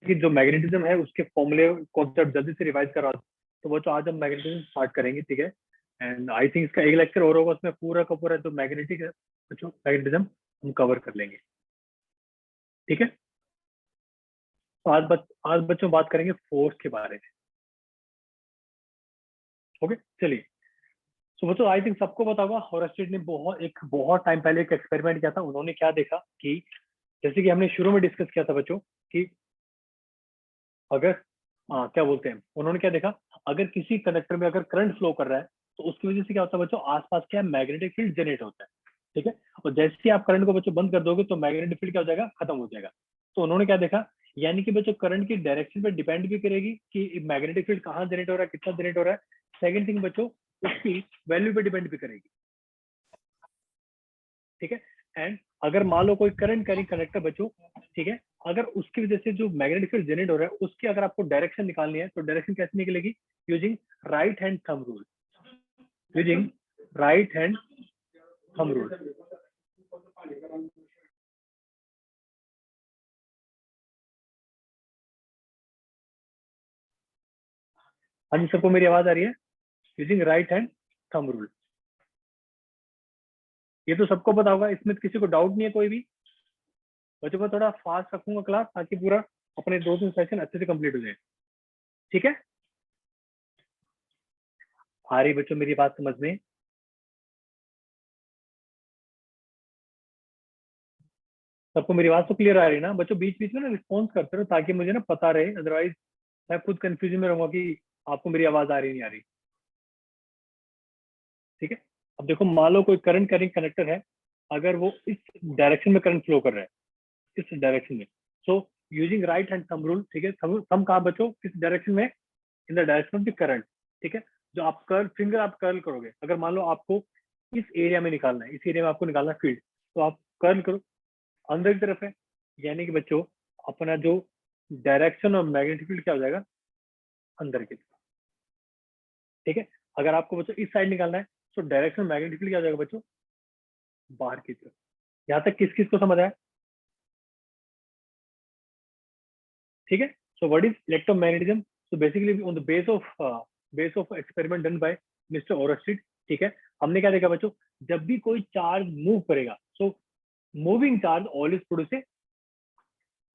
कि जो मैग्नेटिज्म है उसके फॉर्मूले कॉन्सेप्ट जल्दी से रिवाइज करा। तो वो तो आज हम मैग्नेटिज्म स्टार्ट करेंगे, ठीक है। एंड आई थिंक इसका एक लेक्चर और होगा, उसमें पूरा का पूरा जो मैग्नेटिक है बच्चों मैग्नेटिज्म हम कवर कर लेंगे, ठीक है। तो आज बच्चों बात करेंगे फोर्स के बारे में। ओके चलिए। सो बच्चों आई थिंक सबको पता होगा हॉरस्टेड ने बहुत टाइम पहले एक एक्सपेरिमेंट किया था। उन्होंने क्या देखा कि जैसे कि हमने शुरू में डिस्कस किया था बच्चों कि अगर क्या बोलते हैं, उन्होंने क्या देखा, अगर किसी कंडक्टर में अगर करंट फ्लो कर रहा है तो उसकी वजह से क्या होता है बच्चों, आसपास क्या मैग्नेटिक फील्ड जनरेट होता है, ठीक है। और जैसे ही आप करंट को बच्चों बंद कर दोगे तो मैग्नेटिक फील्ड क्या हो जाएगा, खत्म हो जाएगा। तो उन्होंने क्या देखा, यानी कि बच्चों करंट की डायरेक्शन पे डिपेंड भी करेगी कि मैग्नेटिक फील्ड कहाँ जनरेट हो रहा है, कितना जनरेट हो रहा है। सेकंड थिंग बच्चों, उसकी वैल्यू पे डिपेंड भी करेगी, ठीक है। एंड अगर मान लो कोई करंट कैरी कंडक्टर बच्चों, ठीक है, अगर उसकी वजह से जो मैग्नेटिक फील्ड जनरेट हो रहा है उसकी अगर आपको डायरेक्शन निकालनी है तो डायरेक्शन कैसे निकलेगी, using right hand thumb rule, using right hand thumb rule. हाँ जी, सबको मेरी आवाज आ रही है? Using right hand thumb rule, ये तो सबको पता होगा, इसमें किसी को डाउट नहीं है कोई भी। बच्चों को थोड़ा फास्ट रखूंगा क्लास ताकि पूरा अपने 2-3 सेशन अच्छे से कंप्लीट हो जाए, ठीक है। आ रही बच्चों मेरी बात समझ में? सबको मेरी बात तो क्लियर आ रही है ना बच्चों? बीच बीच में ना रिस्पॉन्स करते रहो ताकि मुझे ना पता रहे, अदरवाइज मैं खुद कंफ्यूजन में रहूंगा कि आपको मेरी आवाज आ रही नहीं आ रही, ठीक है। अब देखो मान लो कोई करंट कैरिंग कनेक्टर है, अगर वो इस डायरेक्शन में करंट फ्लो कर रहा है, इस डायरेक्शन में, so using right hand thumb rule, ठीक है। थंब कहाँ बच्चों, किस डायरेक्शन में, in the direction of the current, ठीक है। जो आप कर्ल फिंगर आप कर्ल करोगे, अगर मान लो आपको इस एरिया में निकालना है, इस एरिया में आपको निकालना है फील्ड, तो आप कर्ल करो, अंदर की तरफ है, यानी कि बच्चों अपना जो डायरेक्शन और मैग्नेटिक फील्ड क्या हो जाएगा, अंदर की तरफ, ठीक है। अगर आपको बच्चों इस साइड निकालना है तो डायरेक्शन मैग्नेटिक फील्ड क्या हो जाएगा बच्चों, बाहर की तरफ। यहाँ तक किस किस को समझ आया, ठीक है। So what is electromagnetism, so basically on the base of experiment done by mister Oersted, ठीक है। हमने क्या देखा बच्चों, जब भी कोई चार्ज मूव करेगा, so moving charge always produce a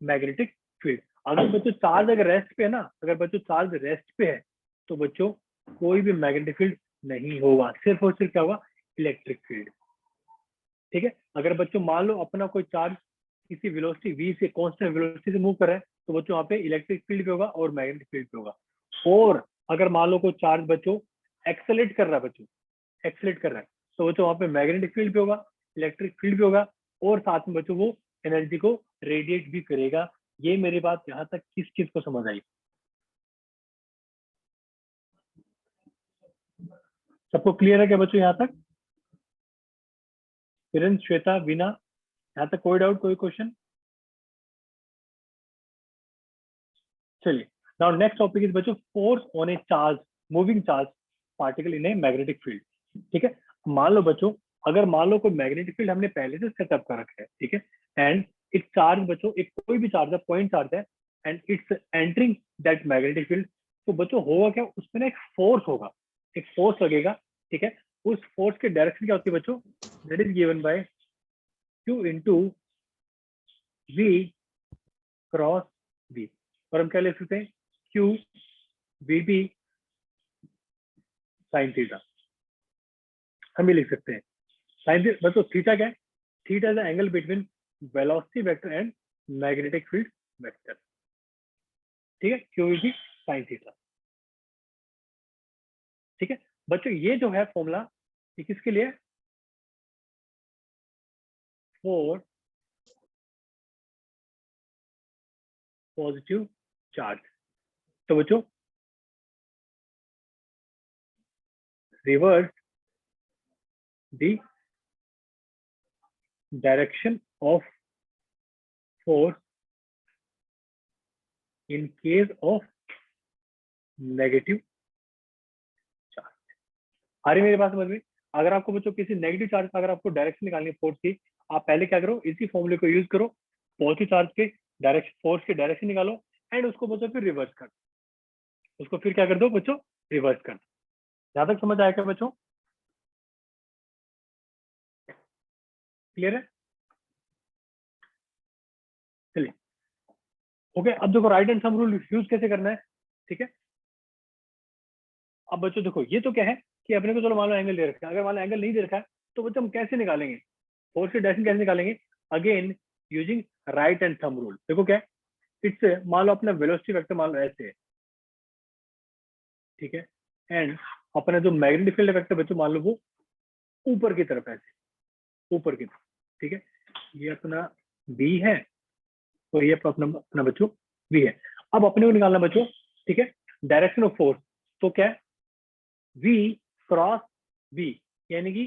magnetic field. अगर बच्चों चार्ज अगर रेस्ट पे है ना, अगर बच्चों चार्ज रेस्ट पे है तो बच्चों कोई भी मैग्नेटिक फील्ड नहीं होगा, सिर्फ और सिर्फ क्या होगा, इलेक्ट्रिक फील्ड, ठीक है। अगर बच्चों मान लो अपना कोई चार्ज किसी वेलोसिटी v से कांस्टेंट वेलोसिटी से मूव कर रहा है तो बच्चों वहाँ पे इलेक्ट्रिक फील्ड भी होगा और मैग्नेटिक फील्ड भी होगा। और अगर मान लो कोई चार्ज बच्चों एक्सेलेट कर रहा है, बच्चों एक्सेलेट कर रहा है, तो बच्चों वहाँ पे मैग्नेटिक फील्ड भी होगा, इलेक्ट्रिक फील्ड भी होगा, और साथ में बच्चों वो एनर्जी को रेडिएट भी करेगा। ये मेरी बात यहाँ तक किस चीज को समझ आई? सबको क्लियर है क्या बच्चों यहाँ तक? किरण, श्वेता, वीना, यहाँ तक कोई डाउट, कोई क्वेश्चन? चलिए, नाउ नेक्स्ट टॉपिक इज बच्चों force on A charge, moving charge particle in a magnetic field, ठीक है। मान लो बच्चों, अगर मान लो कोई मैग्नेटिक फील्ड हमने पहले से सेटअप कर रखा है, ठीक है, एंड एक चार्ज बच्चों, एक कोई भी चार्ज है, पॉइंट चार्ज है, and it's entering that magnetic field, तो बच्चों होगा क्या, उसमें ना एक फोर्स होगा, एक फोर्स लगेगा, ठीक है। उस फोर्स की डायरेक्शन क्या होती है बच्चों, that is given by q into v cross v, और हम क्या लिख सकते हैं, q v b sine theta, हम भी लिख सकते हैं। साइन थीटा बच्चों, थीटा क्या है, theta is the angle between velocity vector and magnetic field vector, ठीक है, q v b sine theta, ठीक है। बच्चों ये जो है फॉर्मूला, ये किसके लिए, फॉर पॉजिटिव चार्ज। तो बच्चों reverse the direction of force in case of negative charge. आ रही मेरी बात समझ में? अगर आपको बच्चों किसी नेगेटिव चार्ज का अगर आपको डायरेक्शन निकालनी है फोर्स की, आप पहले क्या करो, इसी फॉर्मूले को यूज करो, पॉजिटिव चार्ज के डायरेक्शन, फोर्स की डायरेक्शन निकालो, एंड उसको बच्चों फिर रिवर्स कर, उसको फिर क्या कर दो बच्चों, रिवर्स कर। जहां तक समझ आया क्या बच्चों, क्लियर है? चलिए ओके, अब देखो right and thumb rule use कैसे करना है, ठीक है। अब बच्चों देखो ये तो क्या है कि अपने को चलो मान लो एंगल दे रखा है, अगर मान लो एंगल नहीं दे रखा है तो बच्चों हम कैसे निकालेंगे, फोर्स की डायरेक्शन कैसे निकालेंगे, again using right and thumb rule. देखो क्या है, इससे मान लो अपना वेलोसिटी वेक्टर मान लो ऐसे है, ठीक है, एंड अपना जो मैग्नेटिक फील्ड वेक्टर बच्चों मान लो वो ऊपर की तरफ है, ऐसे ऊपर की तरफ, ठीक है। ये अपना बी है और ये अपना अपना बच्चों वी है। अब अपने को निकालना बच्चों, ठीक है, डायरेक्शन ऑफ फोर्स। तो क्या है, वी क्रॉस वी, यानी कि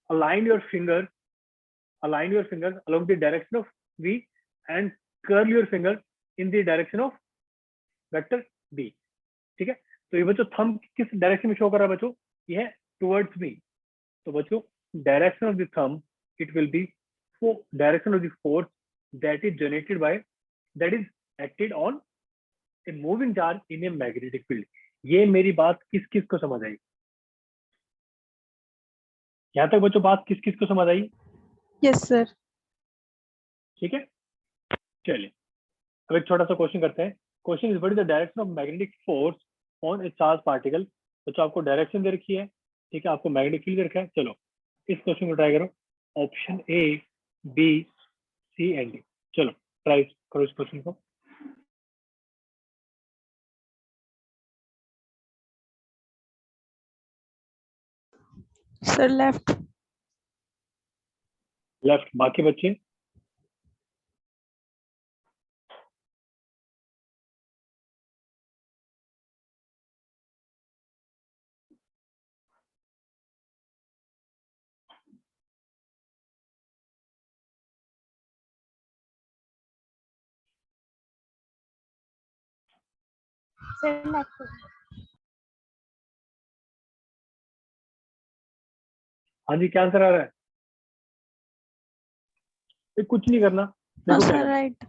align your finger, align your fingers along the direction of V and curl your finger in the direction of vector B, ठीक है। तो ये बच्चों थंब किस डायरेक्शन में शो कर रहा है बच्चों, ये है टुवर्ड्स मी। तो बच्चों direction of the thumb it will B direction of the force that is generated by, that is acted on a moving charge in a magnetic field. ये मेरी बात किस किस को समझ आई, यहाँ तक बच्चों बात किस किस को समझ आई? Yes sir. ठीक है, चलिए अब एक छोटा सा क्वेश्चन करते हैं। Question is what is the direction of magnetic force on A charge particle. तो आपको डायरेक्शन दे रखी है, ठीक है, आपको मैग्नेटिक फील्ड दे रखा है। चलो इस क्वेश्चन को ट्राई करो, option A B C and D. चलो ट्राई करो इस क्वेश्चन को। Sir left. लेफ्ट, बाकी बच्चे? Sir left. हाँ जी, क्या आंसर आ रहा है? कुछ नहीं करना, देखो क्या करना, राइट।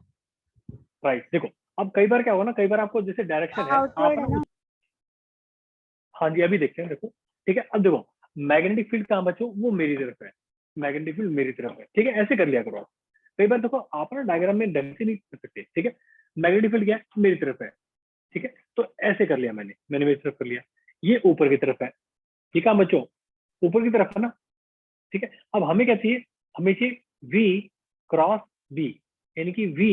राइट। देखो अब कई बार क्या होगा ना, कई बार आपको जैसे डायरेक्शन है आप आउटवर्ड है ना ना। हाँ जी अभी देखते हैं, देखो ठीक है। अब देखो मैग्नेटिक फील्ड कहाँ बच्चों, वो मेरी तरफ है, मैग्नेटिक फील्ड मेरी तरफ है, ठीक है। ऐसे कर लिया करो आप। कई बार देखो आप ना डायग्राम में ढंग से नहीं कर सकते, ठीक है। मैग्नेटिक फील्ड क्या है, मेरी तरफ है, ठीक है। तो ऐसे कर लिया मैंने मेरी तरफ कर लिया, ये ऊपर की तरफ है, ये कहाँ बच्चों, ऊपर की तरफ है ना, ठीक है। अब हमें क्या चाहिए, हमें चाहिए वी क्रॉस बी, यानी कि वी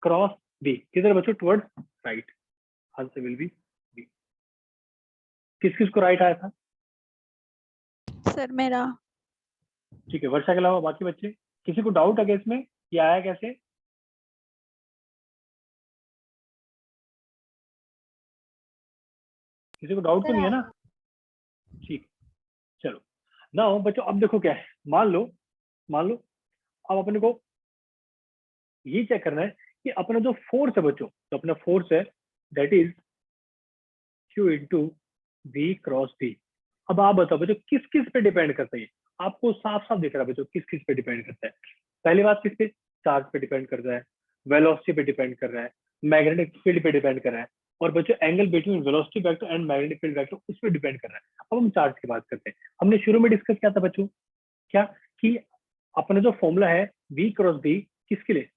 क्रॉस बी किधर बच्चों, towards right. Answer will be B. किस किस को राइट आया था? सर मेरा। ठीक है, वर्षा के अलावा बाकी बच्चे, किसी को डाउट है इसमें ये आया कैसे? किसी को डाउट तो नहीं है ना? ठीक, चलो ना बच्चों अब देखो क्या है, मान लो अब अपने को ये चेक करना है कि अपना जो फोर्स है बच्चों, तो अपना फोर्स है that is Q into V cross B। अब आप बताओ बच्चों किस किस पे डिपेंड करता है ये, आपको साफ साफ दिख रहा है बच्चों किस किस पे डिपेंड करता है। पहली बात किस पे, चार्ज पे डिपेंड करता है, वेलोसिटी पे डिपेंड कर रहा है, मैग्नेटिक फील्ड पे डिपेंड कर रहा है, और बच्चों angle between velocity vector and magnetic field vector उस पर डिपेंड कर रहा है। अब हम चार्ज की बात करते हैं। हमने शुरू में डिस्कस किया था बच्चों क्या, कि अपना जो फॉर्मूला है V क्रॉस B किसके लिए,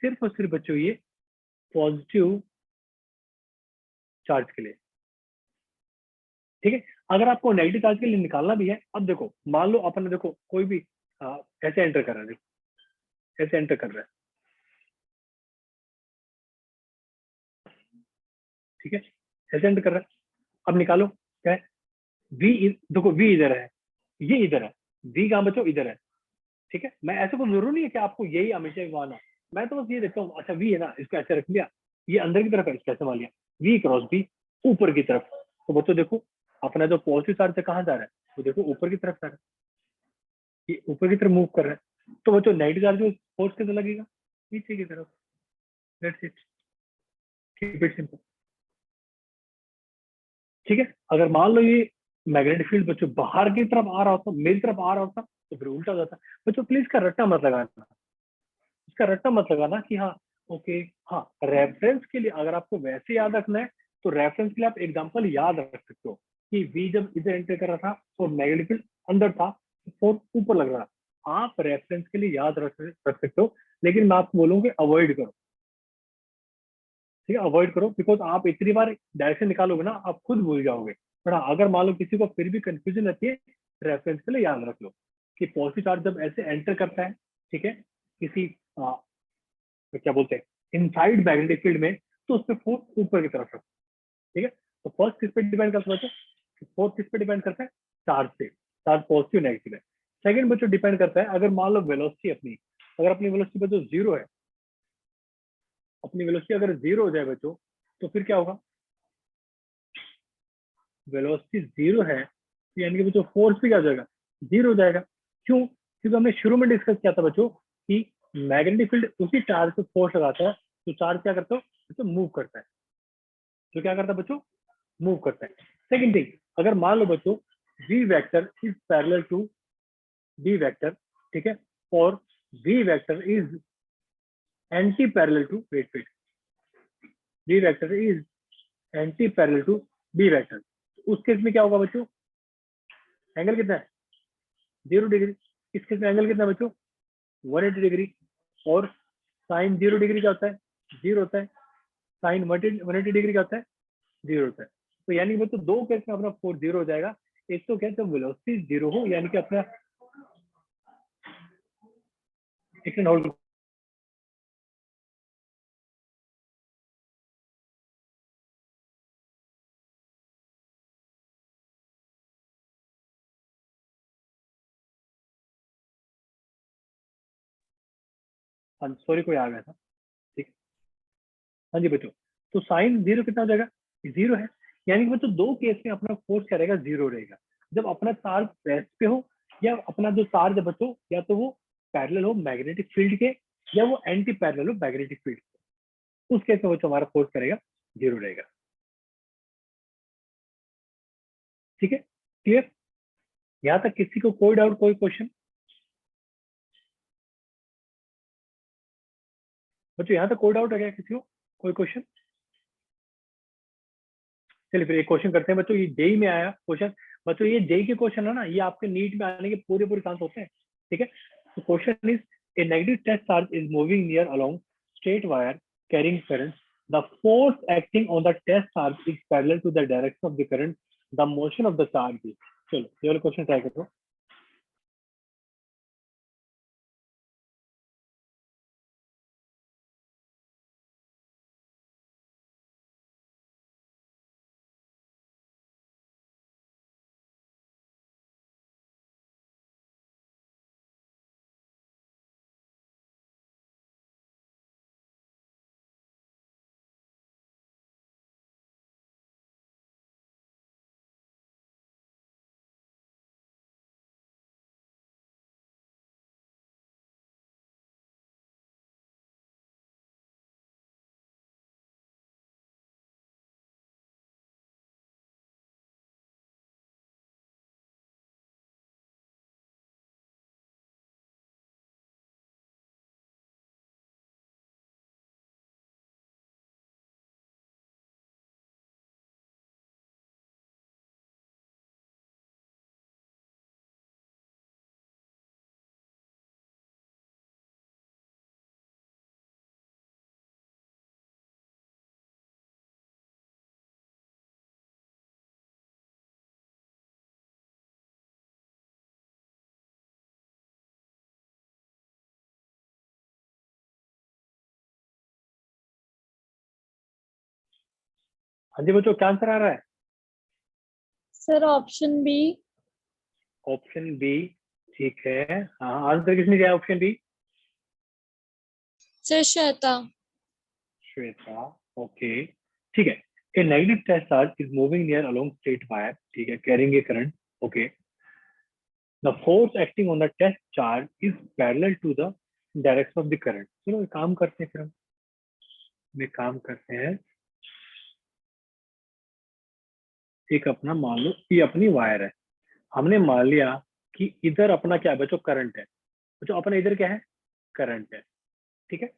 सिर्फ और सिर्फ बच्चों ये पॉजिटिव चार्ज के लिए, ठीक है। अगर आपको नेगेटिव चार्ज के लिए निकालना भी है, अब देखो मान लो अपन देखो कोई भी ऐसे एंटर कर रहा है, देखो ऐसे एंटर कर रहा है, ठीक है, ऐसे एंटर कर रहा है। अब निकालो क्या है, देखो वी इधर है, ये इधर है, वी कहाँ बच्चों, इधर है, ठीक है। मैं ऐसे को जरूरी नहीं है कि आपको यही हमेशा माना, मैं तो बस ये देखता हूँ, अच्छा वी है ना, इसको ऐसे रख लिया, ये अंदर की तरफ है, इसको ऐसे मान लिया, वी क्रॉस बी ऊपर की तरफ। तो बच्चों देखो अपना जो पॉजिटिव चार्ज है कहाँ जा रहा है, तो देखो ऊपर की तरफ जा रहा है, ये ऊपर की तरफ मूव कर रहा है। तो बच्चों नेगेटिव चार्ज फोर्स कितना लगेगा, नीचे की तरफ। That's it, keep it simple, ठीक है। अगर मान लो ये मैग्नेटिक फील्ड बच्चों बाहर की तरफ आ रहा होता, मेरी तरफ आ रहा होता, तो फिर उल्टा हो जाता। बच्चों प्लीज इसका रट्टा मत लगाना, इसका रट्टा मत लगाना कि हाँ ओके, हाँ, रेफरेंस के लिए अगर आपको वैसे याद रखना है तो रेफरेंस के लिए आप एग्जांपल याद रख सकते हो कि v जब इधर एंटर कर रहा था तो मैग्नेटिक फील्ड अंदर था, फोर्स ऊपर लग रहा था। आप रेफरेंस के लिए याद रख सकते हो, लेकिन मैं आपको बोलूंगी अवॉइड करो, ठीक है, अवॉइड करो, बिकॉज आप इतनी बार डायरेक्शन निकालोगे ना आप खुद भूल जाओगे। पर हाँ, अगर मान लो किसी को फिर भी कंफ्यूजन रहती है, रेफरेंस के लिए याद रख लो कि पॉजिटिव चार्ज जब ऐसे एंटर करता है, ठीक है, किसी क्या बोलते हैं इनसाइड मैग्नेटिक फील्ड में, तो उसमें फोर्स ऊपर की तरफ है, ठीक है। तो फर्स्ट किस पे डिपेंड करता है बच्चों, फोर्स किस पे डिपेंड करता है, चार्ज पे, चार्ज पॉजिटिव नेगेटिव है। सेकंड बच्चों डिपेंड करता है, अगर मान लो वेलोसिटी अपनी, अगर अपनी वेलोसिटी बच्चों जीरो है, अपनी वेलोसिटी अगर जीरो हो जाए बच्चों, तो फिर क्या होगा, वेलोसिटी जीरो है तो यानी कि बच्चों फोर्स भी क्या हो जाएगा, जीरो हो जाएगा। क्यों, क्योंकि हमने शुरू में डिस्कस किया था बच्चों कि मैग्नेटिक फील्ड उसी चार्ज पे फोर्स लगाता है, तो चार्ज क्या करता है बच्चों, मूव करता है। तो क्या करता है बच्चों, मूव करता है। सेकंड थिंग, अगर मान लो बच्चों v vector is parallel to b vector, ठीक है, और v vector is anti parallel to, wait, v vector is anti parallel to b vector, उस केस में क्या होगा बच्चों, एंगल कितना है, 0 डिग्री। इस केस में एंगल कितना है बच्चों, 180 डिग्री। और साइन 0 डिग्री क्या होता है, जीरो होता है। साइन 180 डिग्री क्या होता है, जीरो होता है। तो यानी बच्चों दो केस में अपना फोर्स जीरो हो जाएगा। एक तो क्या है, जब वेलोसिटी जीरो हो, यानी कि अपना एक सेकंड होल्ड, हाँ सॉरी कोई आ गया था, ठीक है। हाँ जी बच्चों, तो साइन जीरो कितना हो जाएगा, जीरो है। यानी कि बच्चों दो केस में अपना फोर्स क्या रहेगा, जीरो रहेगा। जब अपना चार्ज रेस्ट पे हो, या अपना जो चार्ज है बच्चों, या तो वो पैरेलल हो मैग्नेटिक फील्ड के, या वो एंटी पैरेलल हो मैग्नेटिक फील्ड के, उस केस में बच्चों हमारा फोर्स करेगा, जीरो रहेगा। ठीक है, क्लियर, यहाँ तक किसी को कोई डाउट, कोई क्वेश्चन बच्चों, यहाँ तक कोई डाउट है क्या किसी को, कोई क्वेश्चन। चलिए फिर एक क्वेश्चन करते हैं बच्चों, ये जेई में आया क्वेश्चन। बच्चों ये जेई के क्वेश्चन है ना, ये आपके नीट में आने के पूरे पूरे चांस होते हैं, ठीक है। तो question is, a negative test charge is moving near along straight wire carrying current, the force acting on the test charge is parallel to the direction of the current, the motion of the charge is. चलो ये वाला question try करो। हाँ जी बच्चों, क्या answer आ रहा है, sir option B. Option B, ठीक है। हाँ आंसर किसने दिया option B, sir Shweta. Shweta, okay, ठीक है। A negative test charge is moving near along straight wire, ठीक है, carrying a current, okay. The force acting on the test charge is parallel to the direction of the current. चलो एक काम करते हैं, फिर हम एक काम करते हैं, एक अपना मान लो ये अपनी वायर है, हमने मान लिया कि इधर अपना क्या है बच्चों, करंट है। बच्चों अपना इधर क्या है, करंट है, ठीक है।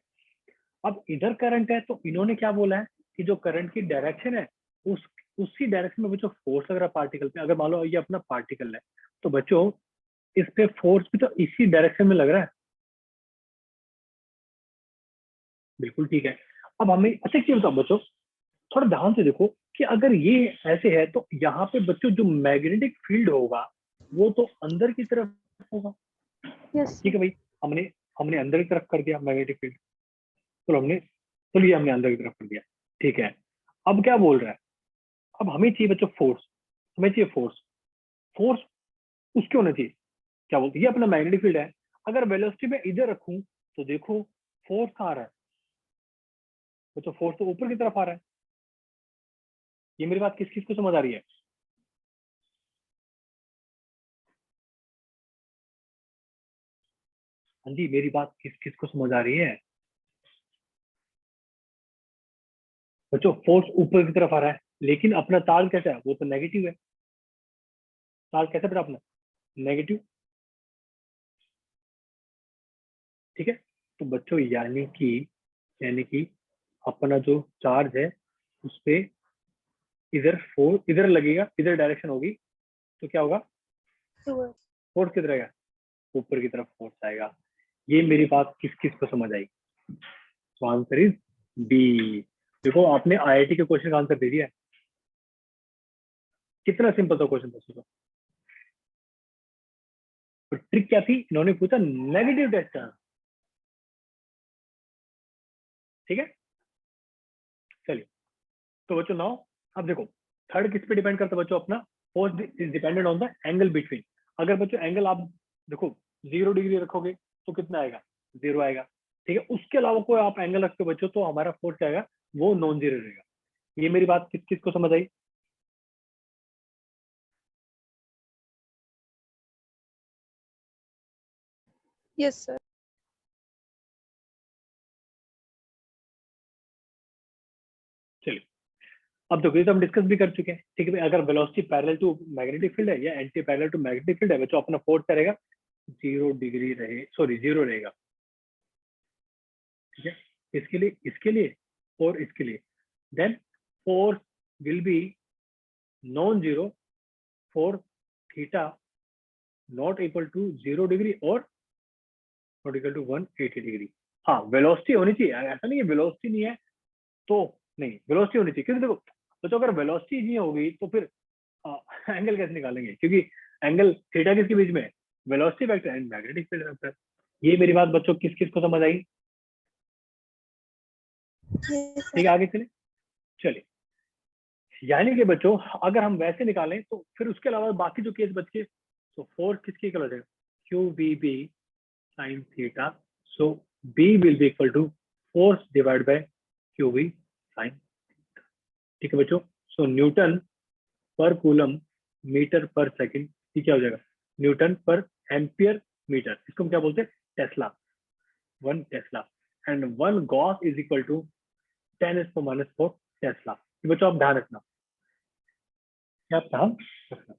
अब इधर करंट है तो इन्होंने क्या बोला है कि जो करंट की डायरेक्शन है उस उसी डायरेक्शन में बच्चों फोर्स लग रहा है पार्टिकल पे। अगर मान लो ये अपना पार्टिकल है तो बच्चों इस पे फोर्स भी तो इसी डायरेक्शन में लग रहा है। बिल्कुल ठीक है। अब हमें अच्छा एक चीज बताओ बच्चों, थोड़ा ध्यान से देखो कि अगर ये ऐसे है तो यहाँ पे बच्चों जो मैग्नेटिक फील्ड होगा वो तो अंदर की तरफ होगा। Yes, ठीक sir. है भाई, हमने हमने अंदर की तरफ कर दिया मैग्नेटिक फील्ड। चलिए हमने अंदर की तरफ कर दिया। ठीक है, अब क्या बोल रहा है, अब हमें चाहिए बच्चों फोर्स, हमें चाहिए फोर्स। फोर्स उसके होना चाहिए, क्या बोलते हैं, ये अपना मैग्नेटिक फील्ड है। अगर वेलोसिटी में इधर रखूं तो देखो फोर्स कहाँ आ रहा है बच्चों, फोर्स तो ऊपर की तरफ आ रहा है। ये मेरी बात किस किस को समझ आ रही है? हाँ जी, मेरी बात किस किस को समझ आ रही है बच्चों? फोर्स ऊपर की तरफ आ रहा है लेकिन अपना चार्ज कैसा है, वो तो नेगेटिव है। चार्ज कैसे बेटा अपना, नेगेटिव। ठीक है, तो बच्चों यानी कि अपना जो चार्ज है उस पे इधर फोर्स इधर लगेगा, इधर डायरेक्शन होगी तो क्या होगा, Towards. फोर्स किधर आएगा, ऊपर की तरफ फोर्स आएगा। ये मेरी बात किस किस को समझ आई? तो आंसर इज बी। देखो आपने आईआईटी के क्वेश्चन का आंसर दे दिया है। कितना सिंपल था क्वेश्चन था सोचो। तो ट्रिक क्या थी, इन्होंने पूछा नेगेटिव टेस्ट। ठीक है, चलिए। तो बच्चों नाउ अब देखो, थर्ड किस पे डिपेंड करता है बच्चों, अपना force is dependent on the angle between. अगर बच्चों एंगल आप देखो 0 डिग्री रखोगे तो कितना आएगा, 0 आएगा। ठीक है, उसके अलावा कोई आप एंगल रखते हो बच्चों तो हमारा फोर्स क्या आएगा, वो नॉन जीरो रहेगा। ये मेरी बात किस किस को समझ आई? Yes, sir. चलिए, अब देखो ये तो हम डिस्कस भी कर चुके हैं। ठीक है भाई, अगर velocity parallel to magnetic field है या anti parallel to magnetic field है बच्चों, अपना फोर्स करेगा 0 डिग्री रहे, सॉरी 0 रहेगा। ठीक है, इसके लिए और इसके लिए, then force will be non zero for theta not equal to 0 degree और नॉट इक्वल टू 180 डिग्री। हाँ, वेलोसिटी होनी चाहिए, ऐसा नहीं है वेलोसिटी नहीं है तो नहीं, वेलोसिटी होनी चाहिए। क्योंकि देखो तो अगर वेलोसिटी नहीं होगी तो फिर एंगल कैसे निकालेंगे, क्योंकि एंगल थीटा किसके बीच में है, velocity vector and magnetic field vector. ये मेरी बात बच्चों किस किस को समझ आई? Yes, ठीक sir. है, आगे चले। चलिए, यानी कि बच्चों अगर हम वैसे निकालें तो फिर उसके अलावा बाकी जो केस बच के, तो फोर्स किसकी इक्वल हो जाएगा, q B b sine theta. So b will be equal to force divide by Q b sine. ठीक है बच्चों, so newton per coulomb metre per second, ये क्या हो जाएगा, न्यूटन पर एम्पियर मीटर, इसको हम क्या बोलते हैं, tesla, 1 tesla. And 1 gauss is equal to 10⁻⁴ tesla. ये बच्चों आप ध्यान रखना, क्या आप ध्यान रखना।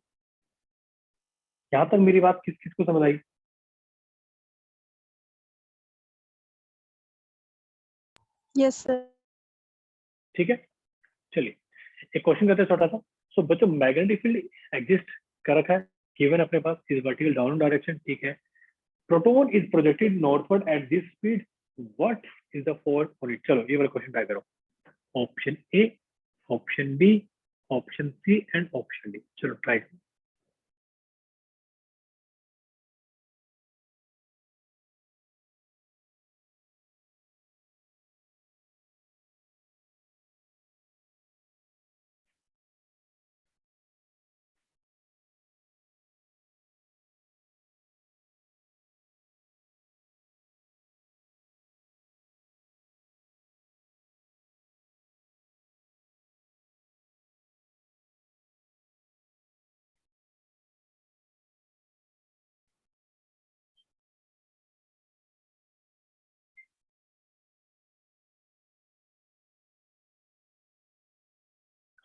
यहाँ तक मेरी बात किस किस को समझ आई? Yes, sir. ठीक है, चलिए एक क्वेश्चन करते हैं छोटा सा। सो बच्चों मैग्नेटिक फील्ड एग्जिस्ट कर रखा है, गिवन अपने पास इज वर्टिकल डाउन डायरेक्शन। ठीक है, proton is projected northward at this speed, what is the force on it. चलो ये वाला क्वेश्चन ट्राई करो। Option A, option B, option C and option D. चलो ट्राई करो।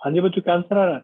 हाँ जी बच्चों, क्या आंसर आ रहा है?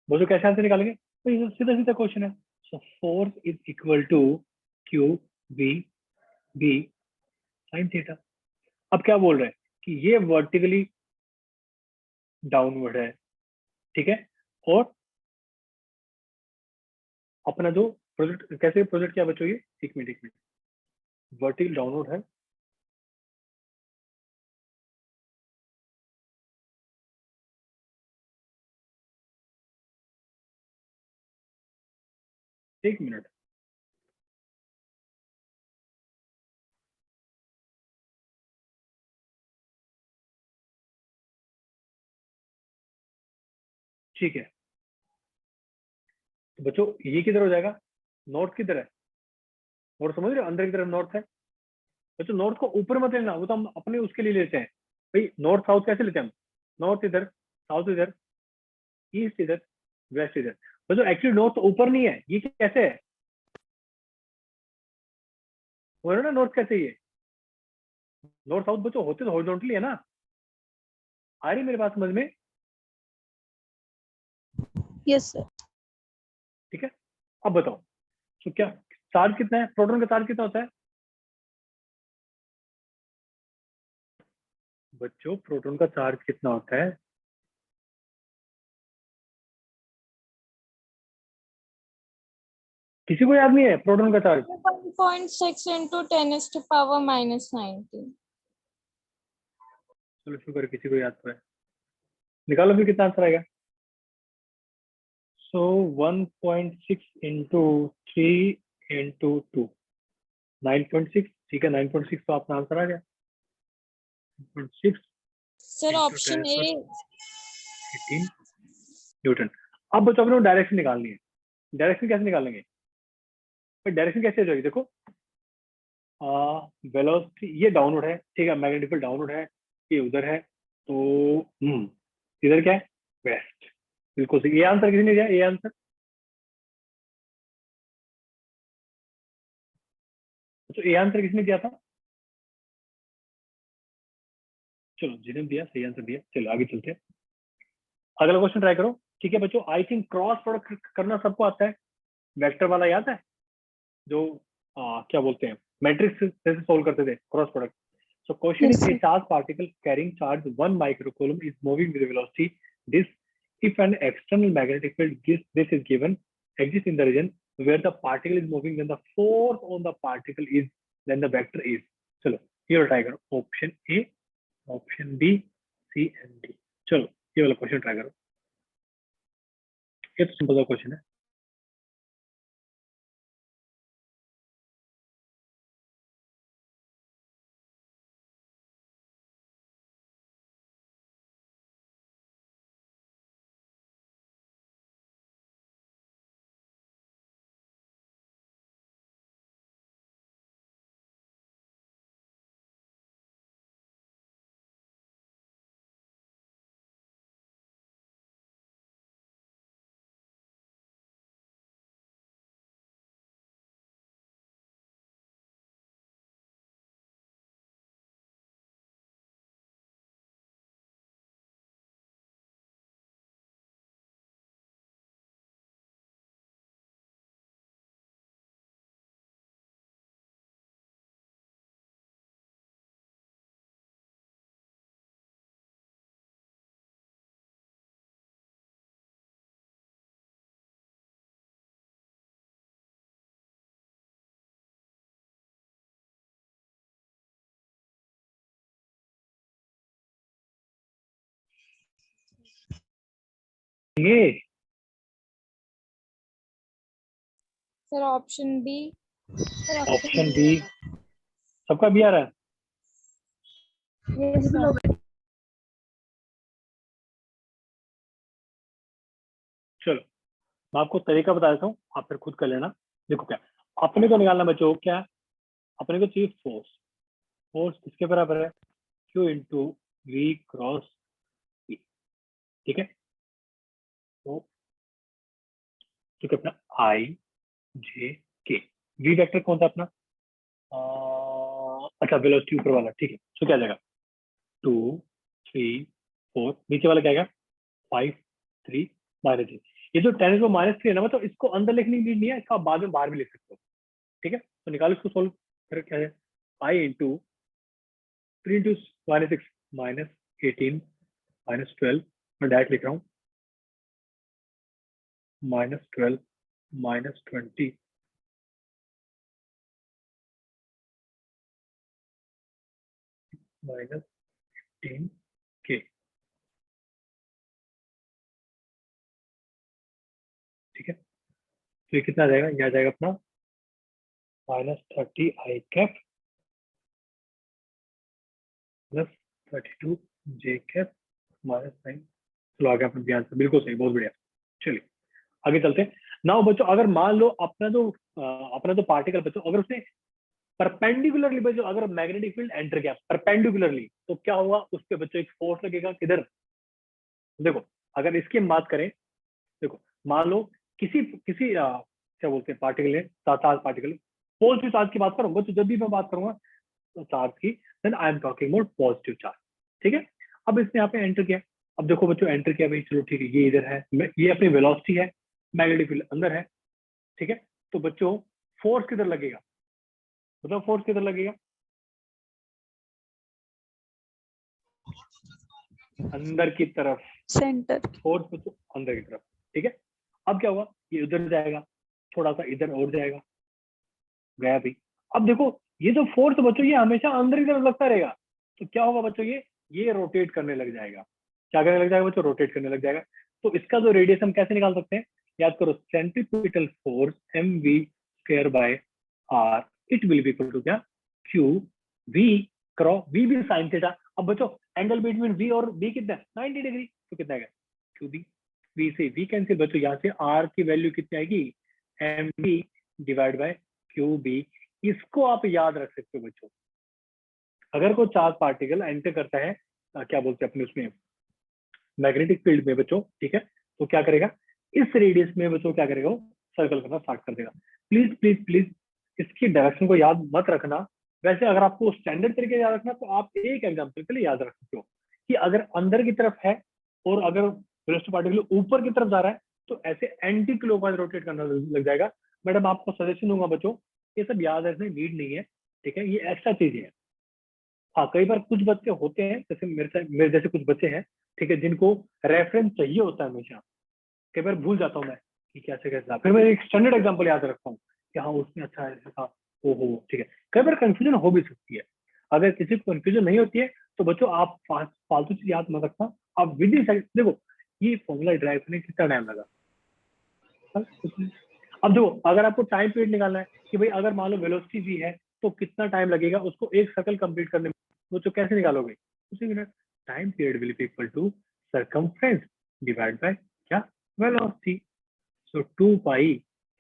वो जो कैसे आंसर निकालेंगे, तो ये सीधा सीधा क्वेश्चन है। So force is equal to Q B b sine theta. अब क्या बोल रहे हैं कि ये वर्टिकली डाउनवर्ड है, ठीक है, और अपना जो प्रोजेक्ट कैसे प्रोजेक्ट क्या बचो, ये एक मिनट वर्टिकल डाउनवर्ड है, एक मिनट, ठीक है। तो बच्चों ये किधर हो जाएगा, नॉर्थ किधर है, नॉर्थ समझ रहे हो, अंदर की तरफ नॉर्थ है। बच्चों नॉर्थ को ऊपर मत लेना, वो तो हम अपने उसके लिए लेते हैं भाई, नॉर्थ साउथ कैसे लेते हैं हम, नॉर्थ इधर, साउथ इधर, ईस्ट इधर, वेस्ट इधर। बच्चों एक्चुअली नॉर्थ तो ऊपर नहीं है, ये कैसे है, बोल रहे हो ना नॉर्थ कैसे, ये नॉर्थ साउथ बच्चों होते तो हॉरिजॉन्टली है ना, आ रही मेरे बात समझ में, Yes, sir. ठीक है। अब बताओ, तो क्या चार्ज कितना है, प्रोटॉन का चार्ज कितना होता है बच्चों, प्रोटॉन का चार्ज कितना होता है, किसी को याद नहीं है प्रोटॉन का charge, 1.6 into 10 is to power minus 19. चलो शुक्र है किसी को याद तो है, निकालो फिर कितना आंसर आएगा। सो 1.6 इंटू 3 इंटू 2 9.6, ठीक है 9.6 तो अपना आंसर आ गया, 9.6 Sir, into option 10 A. 18 Newton. अब बच्चों अपने डायरेक्शन निकालनी है, डायरेक्शन कैसे निकालेंगे, डायरेक्शन कैसे हो जाएगी, देखो वेलोसिटी ये डाउनवर्ड है, ठीक है, मैग्नेटिक फील्ड डाउनवर्ड है, ये उधर है, तो इधर क्या है, वेस्ट, बिल्कुल सही। ये आंसर किसी ने दिया, ये आंसर, तो ये आंसर किसने दिया था, चलो जिन्हें दिया सही आंसर दिया, चलो आगे चलते हैं, अगला क्वेश्चन ट्राई करो, ठीक है बच्चों। आई थिंक क्रॉस प्रोडक्ट करना सबको आता है, वेक्टर वाला याद है, जो क्या बोलते हैं मैट्रिक्स से सोल्व करते थे cross product. So question Yes, is a sir. charge particle carrying charge 1 microcoulomb is moving with velocity this if an external magnetic field this is given exists in the region where the particle is moving, then the force on the particle is, then the vector is। चलो ये वाला try करो, option A, option B, C and D. चलो ये वाला question try करो, ये तो सिंपल सा क्वेश्चन है। ये Sir, option B. Option B, सबका बी आ रहा है, Yes, sir. चलो मैं आपको तरीका बता देता हूँ, आप फिर खुद कर लेना। देखो क्या अपने को निकालना बच्चों, क्या अपने को चाहिए फोर्स, फोर्स किसके बराबर है, q into v cross p, ठीक है, तो ठीक है अपना आई जे के, वी वेक्टर कौन था अपना, अच्छा वेलोसिटी ऊपर वाला, ठीक है, तो क्या जाएगा 2 3 4, नीचे वाला क्या आएगा 5 3 -3। ये जो 10⁻³ है ना, मतलब इसको अंदर लिखने की नीड नहीं है, इसका आप बाद में बाहर भी लिख सकते हो, ठीक है। तो निकालो इसको, सोल्व कर, क्या है, आई इंटू 3 × 6 -18 -12, मैं डायरेक्ट लिख रहा हूँ, -12 -20 -18 के, ठीक है। तो ये कितना आ जाएगा, ये आ जाएगा अपना -30 आई कैप +32 जे कैप -9। चलो आगे अपना ध्यान से, बिल्कुल सही, बहुत बढ़िया। चलिए आगे चलते हैं। नाउ बच्चों, अगर मान लो अपना जो पार्टिकल बच्चों, अगर उसने परपेंडिकुलरली बच्चों, अगर मैग्नेटिक फील्ड एंटर किया परपेंडिकुलरली, तो क्या होगा, उस पर बच्चों एक फोर्स लगेगा, किधर, देखो अगर इसकी हम बात करें, देखो मान लो किसी किसी क्या बोलते हैं, पार्टिकल है, चार्ज पार्टिकल, पॉजिटिव चार्ज की बात करूंगा तो जब भी मैं बात करूंगा चार्ज की, then I am talking about positive charge, ठीक है। अब इसने यहाँ पे एंटर किया, अब देखो बच्चों एंटर किया भाई, चलो ठीक है, ये इधर है, ये अपनी वेलोसिटी है, मैग्नेटिक फील्ड अंदर है, ठीक है। तो बच्चों फोर्स किधर लगेगा, मतलब फोर्स किधर लगेगा, अंदर की तरफ, सेंटर। फोर्स बच्चों अंदर की तरफ, ठीक है। अब क्या हुआ, ये उधर जाएगा, थोड़ा सा इधर और जाएगा, गया भी। अब देखो ये जो फोर्स बच्चों, ये हमेशा अंदर की तरफ लगता रहेगा, तो क्या होगा बच्चों, ये रोटेट करने लग जाएगा, क्या करने लग जाएगा बच्चों, रोटेट करने लग जाएगा। तो इसका जो रेडियस हम कैसे निकाल सकते हैं, याद करो, centripetal force mv²/r, it will be equal to क्या, q v cross v b sine theta. अब बच्चों एंगल बिटवीन वी और बी कितना है, 90 डिग्री, तो कितना है, क्यू बी, वी से वी कैंसिल बच्चों, यहाँ से आर की वैल्यू कितनी आएगी, mv/QB। इसको आप याद रख सकते हो बच्चों, अगर कोई चार्ज पार्टिकल एंटर करता है क्या बोलते हैं अपने उसमें मैग्नेटिक फील्ड में बच्चों, ठीक है, तो क्या करेगा, इस रेडियस में बच्चों क्या करेगा, वो सर्कल करना स्टार्ट कर देगा। प्लीज प्लीज प्लीज इसकी डायरेक्शन को याद मत रखना, वैसे अगर आपको स्टैंडर्ड तरीके से याद रखना तो आप एक एग्जाम्पल के लिए याद रख सकते हो, कि अगर अंदर की तरफ है और अगर वेलोसिटी पार्टिकल ऊपर की तरफ जा रहा है, तो ऐसे एंटी क्लॉकवाइज रोटेट करना लग जाएगा। मैडम आपको सजेशन दूंगा बच्चों, ये सब याद रखने नीड नहीं है, ठीक है, ये एक्स्ट्रा चीजें हैं। हाँ कई बार कुछ बच्चे होते हैं, जैसे मेरे जैसे कुछ बच्चे हैं, ठीक है, जिनको रेफरेंस चाहिए होता है हमेशा, कई बार भूल जाता हूँ मैं कि कैसे कैसे था, फिर मैं एक स्टैंडर्ड एग्जांपल याद रखता हूँ कि हाँ उसमें अच्छा ऐसा था, ओ हो ठीक है। कई बार कंफ्यूजन हो भी सकती है, अगर किसी को कंफ्यूजन नहीं होती है तो बच्चों आप फालतू चीज याद मत रखना, आप विद इन सेकंड देखो, ये फॉर्मूला ड्राइव करने कितना टाइम लगा, अब देखो अगर आपको टाइम पीरियड निकालना है कि भाई अगर मान लो वेलोसिटी भी है तो कितना टाइम लगेगा उसको एक सर्कल कंप्लीट करने में, वो तो कैसे निकालोगे, उसी minute, time period will be equal to circumference divide by क्या, वेलोसिटी। सो 2 पाई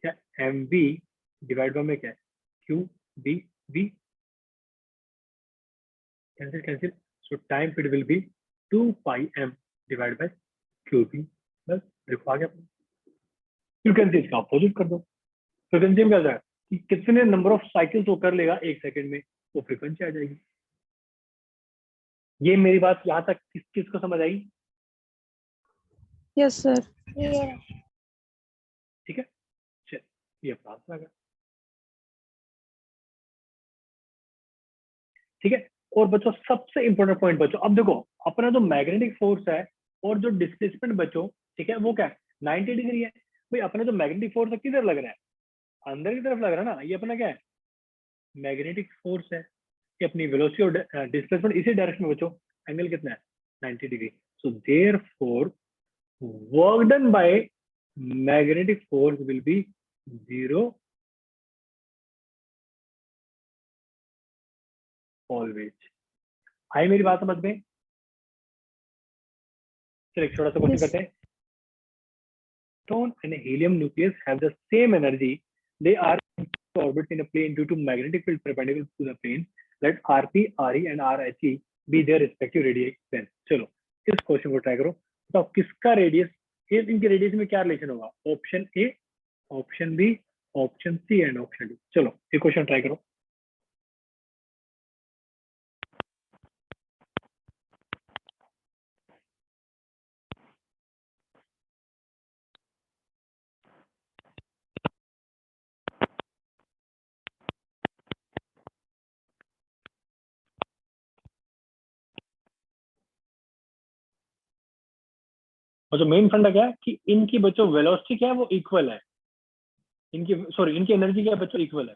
क्या, एम वी डिवाइड बाय में क्या, q b v, cancel cancel, so time period will be 2 pi m divide by Q b, बस देखो आ गया। Frequency इसका opposite कर दो, फ्रीक्वेंसी में क्या जाएगा कि कितने नंबर ऑफ साइकिल्स वो कर लेगा एक सेकंड में, वो फ्रीक्वेंसी आ जाएगी। ये मेरी बात यहाँ तक किस किस को समझ आई, यस सर। ठीक है। चल ये अपना आंसर आ गया, ठीक है। और बच्चों सबसे इंपॉर्टेंट पॉइंट बच्चों, अब देखो अपना जो मैग्नेटिक फोर्स है और जो डिस्प्लेसमेंट बच्चों, ठीक है, वो क्या है, 90 डिग्री है। भाई अपना जो मैग्नेटिक फोर्स है किधर लग रहा है, अंदर की तरफ लग रहा है ना, ये अपना क्या है, मैग्नेटिक फोर्स है, ये अपनी वेलोसिटी और डिस्प्लेसमेंट इसी डायरेक्शन में बच्चों, एंगल कितना है, 90 degree. So therefore work done by magnetic force will be 0 always। आई मेरी बात समझ में, चलिए एक छोटा सा क्वेश्चन यस। करते हैं। Proton and helium nucleus have the same energy, they are orbits in a plane due to magnetic field perpendicular to the plane, let rp re and rhe be their respective radius। चलो इस question को try करो, बताओ किसका radius, इनके radius में क्या relation होगा, option A, option B, option C and option D. चलो ये क्वेश्चन ट्राई करो। और जो मेन फंडा क्या है कि इनकी बच्चों वेलोसिटी क्या है वो इक्वल है, इनकी एनर्जी क्या है बच्चों इक्वल है।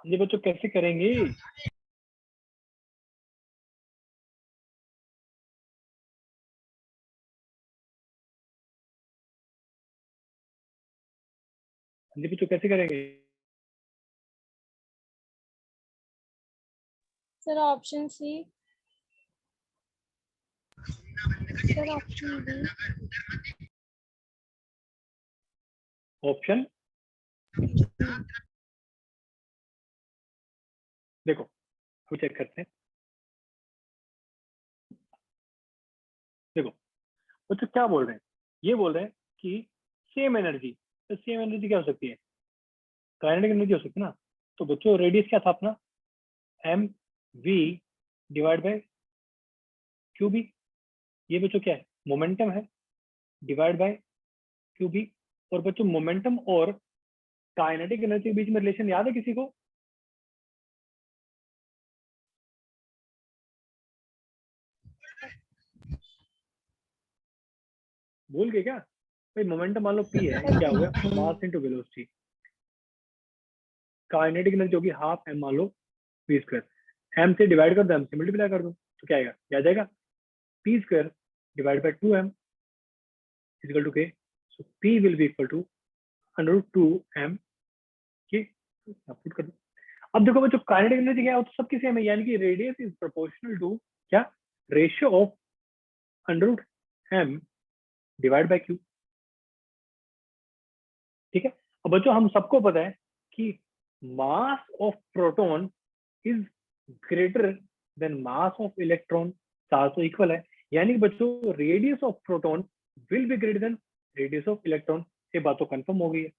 ये बच्चों कैसे करेंगे? ये बच्चों कैसे करेंगे? Sir option C. Sir option B. Option देखो, हम चेक करते हैं। देखो बच्चों क्या बोल रहे हैं, ये बोल रहे हैं कि सेम एनर्जी, तो सेम एनर्जी क्या हो सकती है? काइनेटिक एनर्जी हो सकती है ना। तो बच्चों रेडियस क्या था अपना? M we divide by Q b. ये बच्चों क्या है? मोमेंटम है, डिवाइड बाय क्यू बी। और बच्चों मोमेंटम और काइनेटिक एनर्जी के बीच में रिलेशन याद है किसी को? भूल गए क्या भाई? मोमेंटम मान लो पी है, क्या हो गया? Mass into velocity. Kinetic energy होगी हाफ एम मान लो पी स्क्वायर। एम से डिवाइड कर दो, एम से मल्टीप्लाई कर दो, तो क्या आएगा? क्या आ जाएगा? P square divide by 2m equal to K. So P will be equal to under root 2m K. Put कर दो। अब देखो बच्चों काइनेटिक एनर्जी क्या है, वो तो सबकी सेम है, यानी कि रेडियस इज प्रोपोर्शनल टू क्या? Ratio of under root m divide by q। ठीक है। अब बच्चों हम सबको पता है कि mass of proton is greater then mass of electron. Charge तो इक्वल है, यानी कि बच्चों radius of proton will be greater than radius of electron. ये बात तो कंफर्म हो गई है,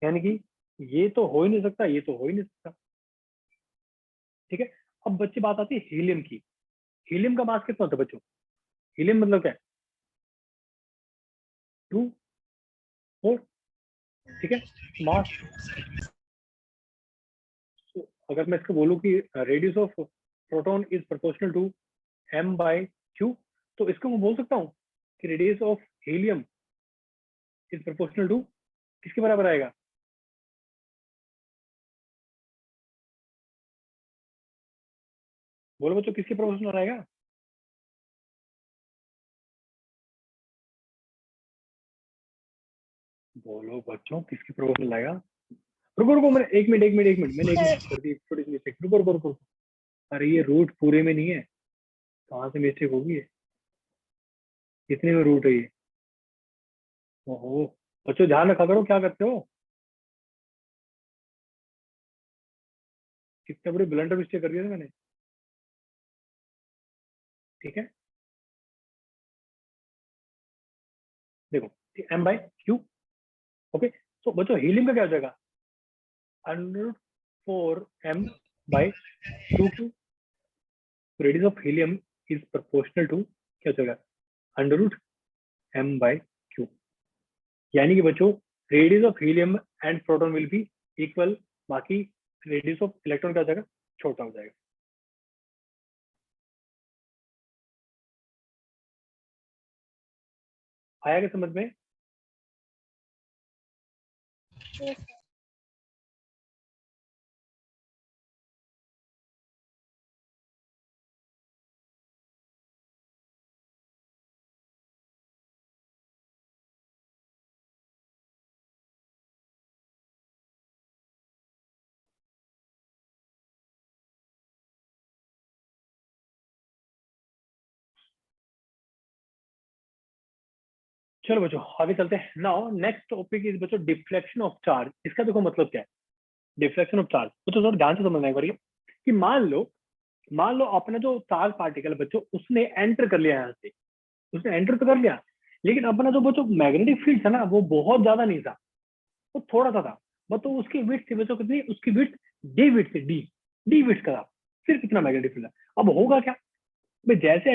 यानी कि ये तो हो ही नहीं सकता, ये तो हो ही नहीं सकता। ठीक है। अब बच्चे बात आती है हीलियम की। हीलियम का मास कितना होता है बच्चों? हीलियम मतलब क्या है? 2 4। ठीक है। मास, तो अगर मैं इसको बोलूँ कि radius of proton is proportional to m by q, तो इसको मैं बोल सकता हूँ कि radius of helium is proportional to किसके बराबर आएगा? बोलो बच्चों किसके प्रोपोर्शनल आएगा? बोलो बच्चों किसके प्रोपोर्शनल आएगा? रुको रुको, मैंने एक मिनट मैंने एक सर मिनट कर दी, छोटी सी मिस्टेक। रुको रुको रुको। अरे ये रूट पूरे में नहीं है, कहाँ से मिस्टेक होगी है? कितने में रूट है ये? ओहो। बच्चों ध्यान रखा करो क्या करते हो, कितने बड़े ब्लंडर मिस्टेक कर दिया था मैंने। ठीक है। देखो m बाय क्यू। ओके। तो बच्चों हीलियम का क्या हो जाएगा? Under 4m by 2q। Radius of helium is proportional to क्या हो जाएगा? Under root m by q। यानी कि बच्चों radius of helium and proton will be equal, बाकी रेडियस ऑफ इलेक्ट्रॉन क्या हो जाएगा? छोटा हो जाएगा। आया क्या समझ में? yes, चलो बच्चों आगे चलते हैं। नाउ नेक्स्ट टॉपिक इज बच्चों डिफ्लेक्शन ऑफ चार्ज। इसका देखो मतलब क्या है, डिफ्लेक्शन ऑफ चार्ज। बच्चों थोड़ा ध्यान से समझना एक बार ये, कि मान लो अपना जो चार्ज पार्टिकल बच्चों उसने एंटर कर लिया यहाँ से, उसने एंटर तो कर लिया, लेकिन अपना जो बच्चों मैग्नेटिक फील्ड था ना वो बहुत ज्यादा नहीं था, वो थोड़ा सा था। मतलब उसकी विड्थ थी बच्चों कितनी, उसकी विड्थ डी विड्थ थी, डी डी विड्थ का था, सिर्फ इतना मैग्नेटिक फील्ड है। अब होगा क्या भाई, जैसे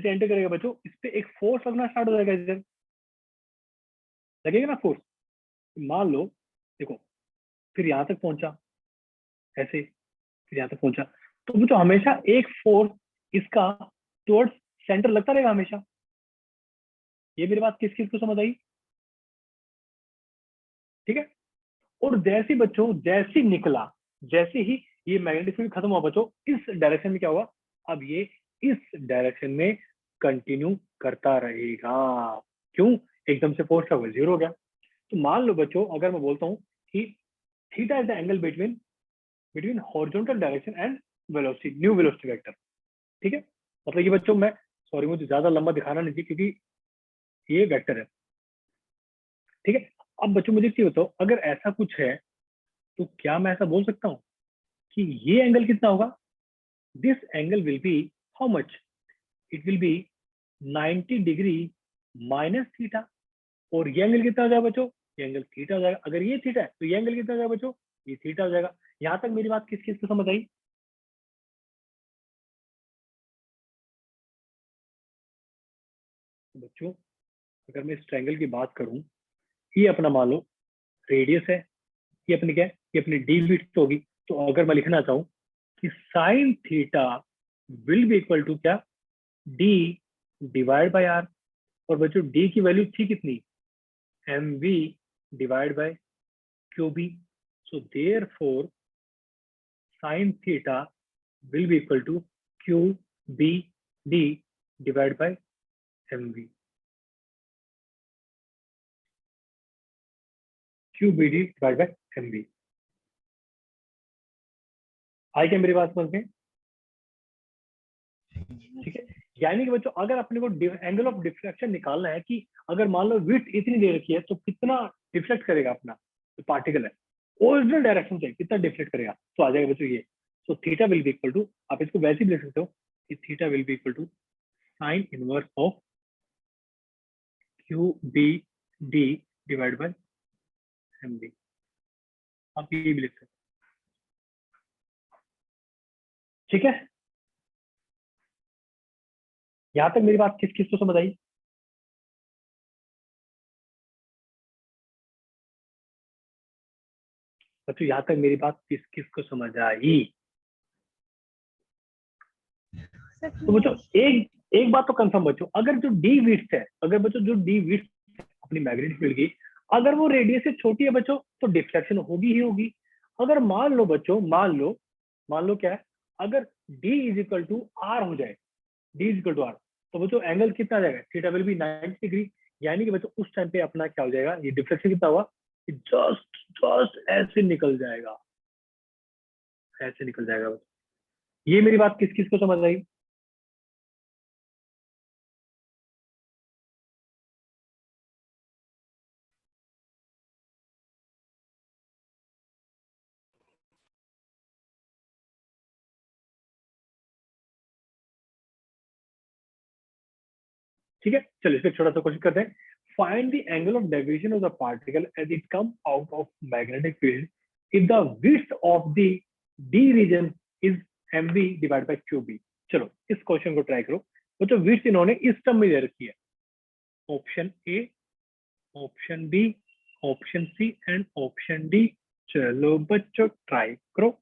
एंटर करेगा बच्चों इस पे एक फोर्स लगना स्टार्ट हो जाएगा, इधर लगेगा ना फोर्स। मान लो देखो, फिर यहाँ तक पहुंचा ऐसे, फिर यहाँ तक पहुंचा, तो बच्चों हमेशा एक फोर्स इसका टुवर्ड्स सेंटर लगता रहेगा हमेशा। ये मेरी बात किस किस को समझ आई? ठीक है। और जैसे ही बच्चों जैसे ही निकला, जैसे ही ये मैग्नेटिक फील्ड खत्म हुआ बच्चों, इस डायरेक्शन में क्या हुआ, अब ये इस डायरेक्शन में कंटिन्यू करता रहेगा। क्यों? एकदम से फोर्स का जीरो हो गया। तो मान लो बच्चों अगर मैं बोलता हूँ कि theta is the angle between between horizontal direction and velocity, new velocity vector. ठीक है, मतलब ये बच्चों मैं, सॉरी मुझे ज्यादा लंबा दिखाना नहीं चाहिए क्योंकि ये वेक्टर है। ठीक है, अब बच्चों मुझे क्या बताओ, अगर ऐसा कुछ है तो क्या मैं ऐसा बोल सकता हूँ कि ये एंगल कितना होगा? This angle will be how much, it will B 90 degree minus theta. और ये एंगल कितना हो जाएगा बच्चों? ये एंगल थीटा हो जाएगा। अगर ये थीटा है तो ये एंगल कितना हो जाएगा बच्चों? ये थीटा हो जाएगा। यहां तक मेरी बात किस किस को समझ आई? तो बच्चों अगर मैं इस ट्रायंगल की बात करूं, ये अपना मान लो रेडियस है, ये अपनी क्या है, ये अपनी डी विड्थ होगी। तो अगर मैं लिखना चाहूं कि sine theta will be equal to क्या, डी डिवाइड बाय आर। और बच्चों डी की वैल्यू थी कितनी, M we divide by Q B. So therefore sine theta will be equal to Q B D divide by M V, Q B D divide by M V. आई क्या मेरी बात समझ में? ठीक है, यानी कि बच्चों अगर अपने को एंगल ऑफ डिफ्लेक्शन निकालना है कि अगर मान लो विड्थ इतनी दे रखी है तो कितना डिफ्लेक्ट करेगा अपना जो पार्टिकल है, ओरिजिनल डायरेक्शन से कितना डिफ्लेक्ट करेगा, तो आ जाएगा बच्चों ये। So theta will be equal to, आप इसको वैसे भी लिख सकते हो कि theta will be equal to sine inverse of q B D divide by m b. आप ये भी लिख सकते हो। ठीक है, यहाँ तक मेरी बात किस किस को समझ आई? बच्चों यहाँ तक मेरी बात किस किस को समझ आई? तो बच्चों एक एक बात तो कंफर्म बच्चों, अगर जो डी विड्थ है, अगर बच्चों जो डी विड्थ अपनी मैग्नेटिक फील्ड की, अगर वो रेडियस से छोटी है बच्चों तो डिफ्लेक्शन होगी ही होगी। अगर मान लो बच्चों, मान लो क्या है, अगर d is equal to r हो जाए, d is equal to r, तो बच्चों एंगल कितना आ जाएगा, थीटा विल बी 90 डिग्री। यानी कि बच्चों उस टाइम पे अपना क्या हो जाएगा, ये डिफ्लेक्शन कितना हुआ, जस्ट जस्ट ऐसे निकल जाएगा, ऐसे निकल जाएगा बच्चों। ये मेरी बात किस किस को समझ आई? ठीक है, चलो इसका छोटा सा क्वेश्चन करते हैं। Find the angle of deviation of the particle as it come out of magnetic field if the width of the d region is m b divide by Q b. चलो इस क्वेश्चन को try करो बच्चों। Width इन्होंने इस term में दे रखी है, option A, option B, option C and option D. चलो बच्चों ट्राई करो।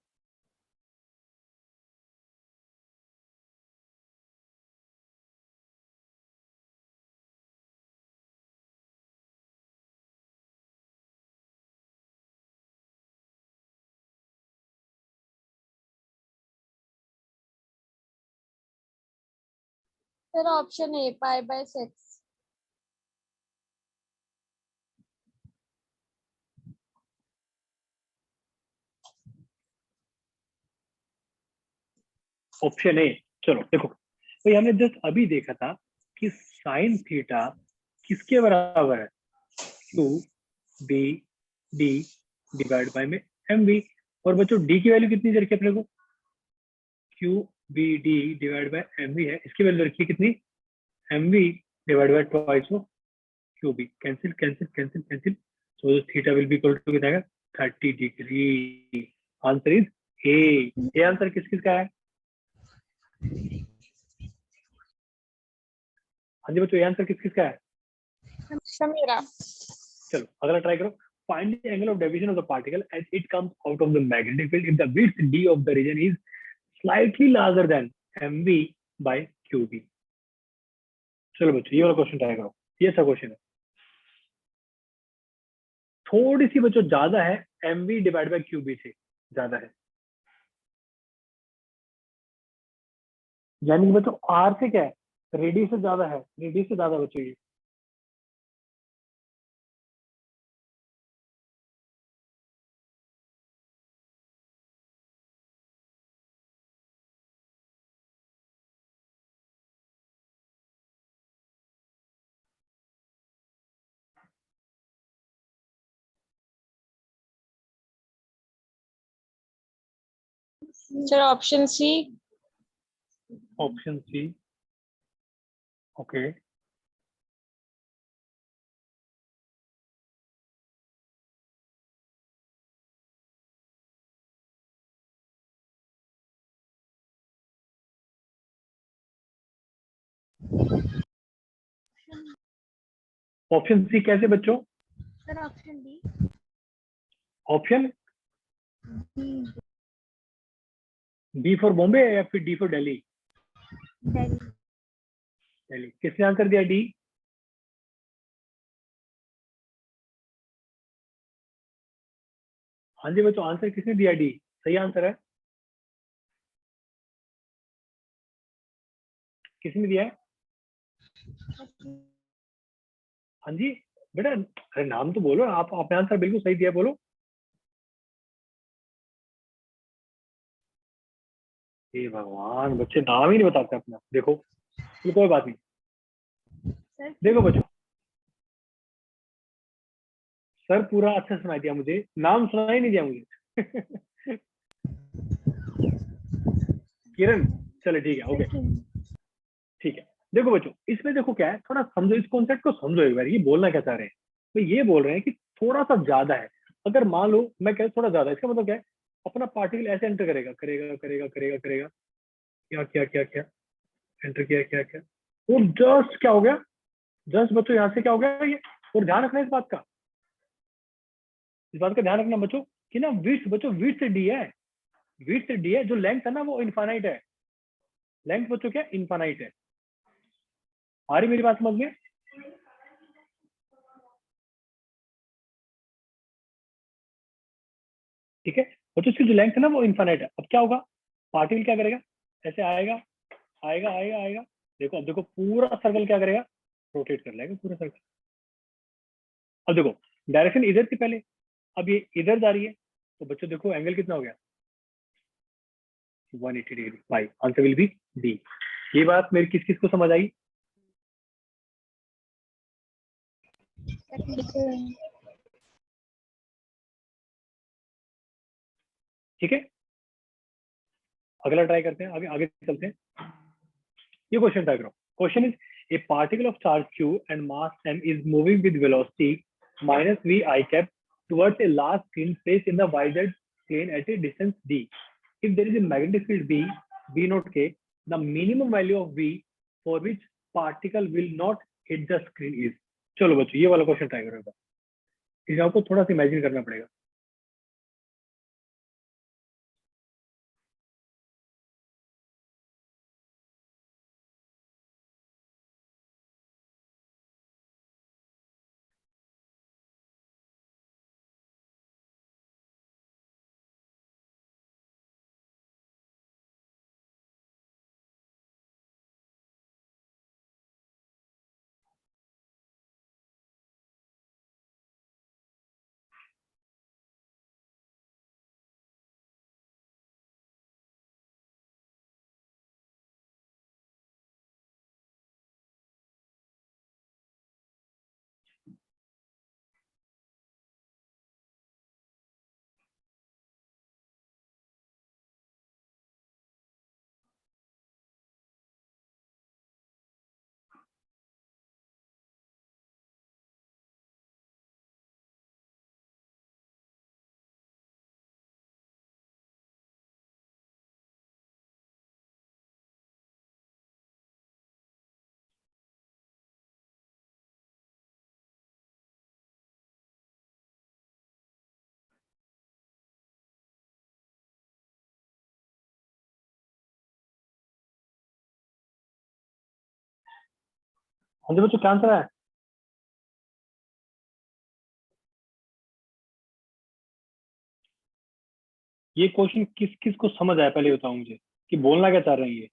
फिर option A pi by 6। Option A. चलो देखो, तो हमने जस्ट अभी देखा था कि साइन थीटा किसके बराबर है? Q B D divide by में एम वी। और बच्चों डी की वैल्यू कितनी दे रखी है अपने को? Q B D divide by M v है, इसकी वैल्यू रखी है कितनी? M we divide by twice of q b. Cancel cancel cancel cancel, so theta will be equal to कितना है? 30 degree. Answer is A. A answer किस किस का है? हाँ जी बच्चों, ए आंसर किस किस का है? समीरा। चलो अगला ट्राई करो। Find the angle of deviation of the particle as it comes out of the magnetic field if the width d of the region is slightly larger than mv by qb। चलो बच्चों ये वाला question try करो, ये सा question है, थोड़ी सी बच्चों ज्यादा है, mv डिवाइड बाय qb से ज्यादा है, यानी कि बच्चों r से क्या है? रेडियस से ज्यादा है, रेडियस से ज्यादा बच्चों ये। Sir option C. Option C, okay. Option C कैसे बच्चों? Sir option D. Option B for Bombay या फिर डी फॉर दिल्ली? दिल्ली। दिल्ली। किसने आंसर दिया डी? हाँ जी बच्चों, आंसर किसने दिया? डी सही आंसर है। किसने दिया है? हाँ जी बेटा, अरे नाम तो बोलो आप, आपने आंसर बिल्कुल सही दिया, बोलो। हे भगवान, बच्चे नाम ही नहीं बताते अपना, देखो। चलो कोई बात नहीं। सर देखो बच्चों, सर पूरा अच्छा सुनाई दिया मुझे, नाम सुना ही नहीं दिया मुझे। किरण, चलो ठीक है, ओके ठीक है। देखो बच्चों, इसमें देखो क्या है, थोड़ा समझो इस कॉन्सेप्ट को, समझो एक बार, ये बोलना क्या चाह रहे हैं। तो ये बोल रहे हैं कि थोड़ा सा ज्यादा है। अगर मान लो मैं कह थोड़ा ज्यादा है, इसका मतलब क्या है? अपना पार्टिकल ऐसे एंटर करेगा करेगा करेगा करेगा करेगा, क्या क्या क्या क्या, एंटर किया क्या क्या, और जस्ट क्या हो गया? जस्ट बच्चों यहाँ से क्या हो गया ये? और ध्यान रखना इस बात का, इस बात का ध्यान रखना बच्चों, कि ना विड्थ बच्चों, विड्थ से डी है, विड्थ से डी है, जो लेंथ है ना वो इनफाइनाइट है। लेंथ बच्चों क्या? इनफाइनाइट है। आ रही मेरी बात समझ में? ठीक है बच्चों, इसकी जो लेंथ है ना वो इनफाइनाइट है। अब क्या होगा? पार्टिकल क्या करेगा? ऐसे आएगा आएगा आएगा आएगा, देखो अब देखो पूरा सर्कल क्या करेगा? रोटेट कर लेगा पूरा सर्कल। अब देखो डायरेक्शन इधर थी पहले, अब ये इधर जा रही है, तो बच्चों देखो एंगल कितना हो गया? 180 degree. By answer will B D. ये बात मेरी किस किस को समझ आई? ठीक है, अगला ट्राई करते हैं, आगे आगे चलते हैं। ये क्वेश्चन ट्राई करो। Question is, A particle of charge q and mass m is moving with velocity minus v I cap towards a large screen placed in the yz plane at a distance d. If there is a magnetic field b, b naught k, the minimum value of v for which particle will not hit the screen is। चलो बच्चों ये वाला question try करो, इसे आपको थोड़ा सा imagine करना पड़ेगा। हाँ जी बच्चों, क्या आंसर है? ये क्वेश्चन किस किस को समझ आया पहले बताओ मुझे, कि बोलना क्या चाह रहे हैं ये।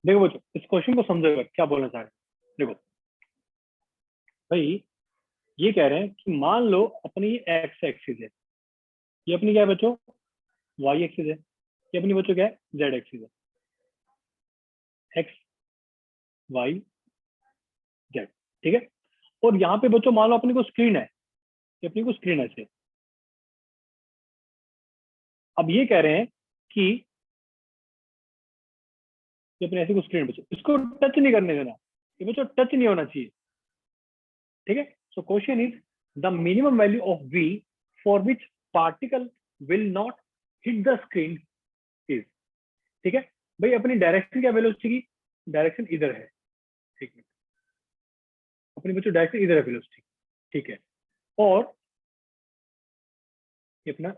देखो बच्चों, इस क्वेश्चन को समझो क्या बोलना चाह रहे हैं। देखो भाई, ये कह रहे हैं कि मान लो अपनी एक्स एक्सिस है, ये अपनी क्या है बच्चों, वाई एक्सिस है, ये अपनी बच्चों क्या है, जेड एक्सिस है। एक्स वाई जेड, ठीक है। और यहाँ पे बच्चों मान लो अपनी को स्क्रीन है, ये अपनी को स्क्रीन है से। अब ये कह रहे हैं कि ये अपने ऐसे को स्क्रीन, बच्चों इसको टच नहीं करने देना, ये बच्चों टच नहीं होना चाहिए, ठीक है। So question is the minimum value of v for which particle will not hit the screen is, ठीक है। भाई अपनी डायरेक्शन क्या वेलोसिटी की, डायरेक्शन इधर है, ठीक है। अपनी बच्चों डायरेक्शन इधर है वेलोसिटी, ठीक है। और ये अपना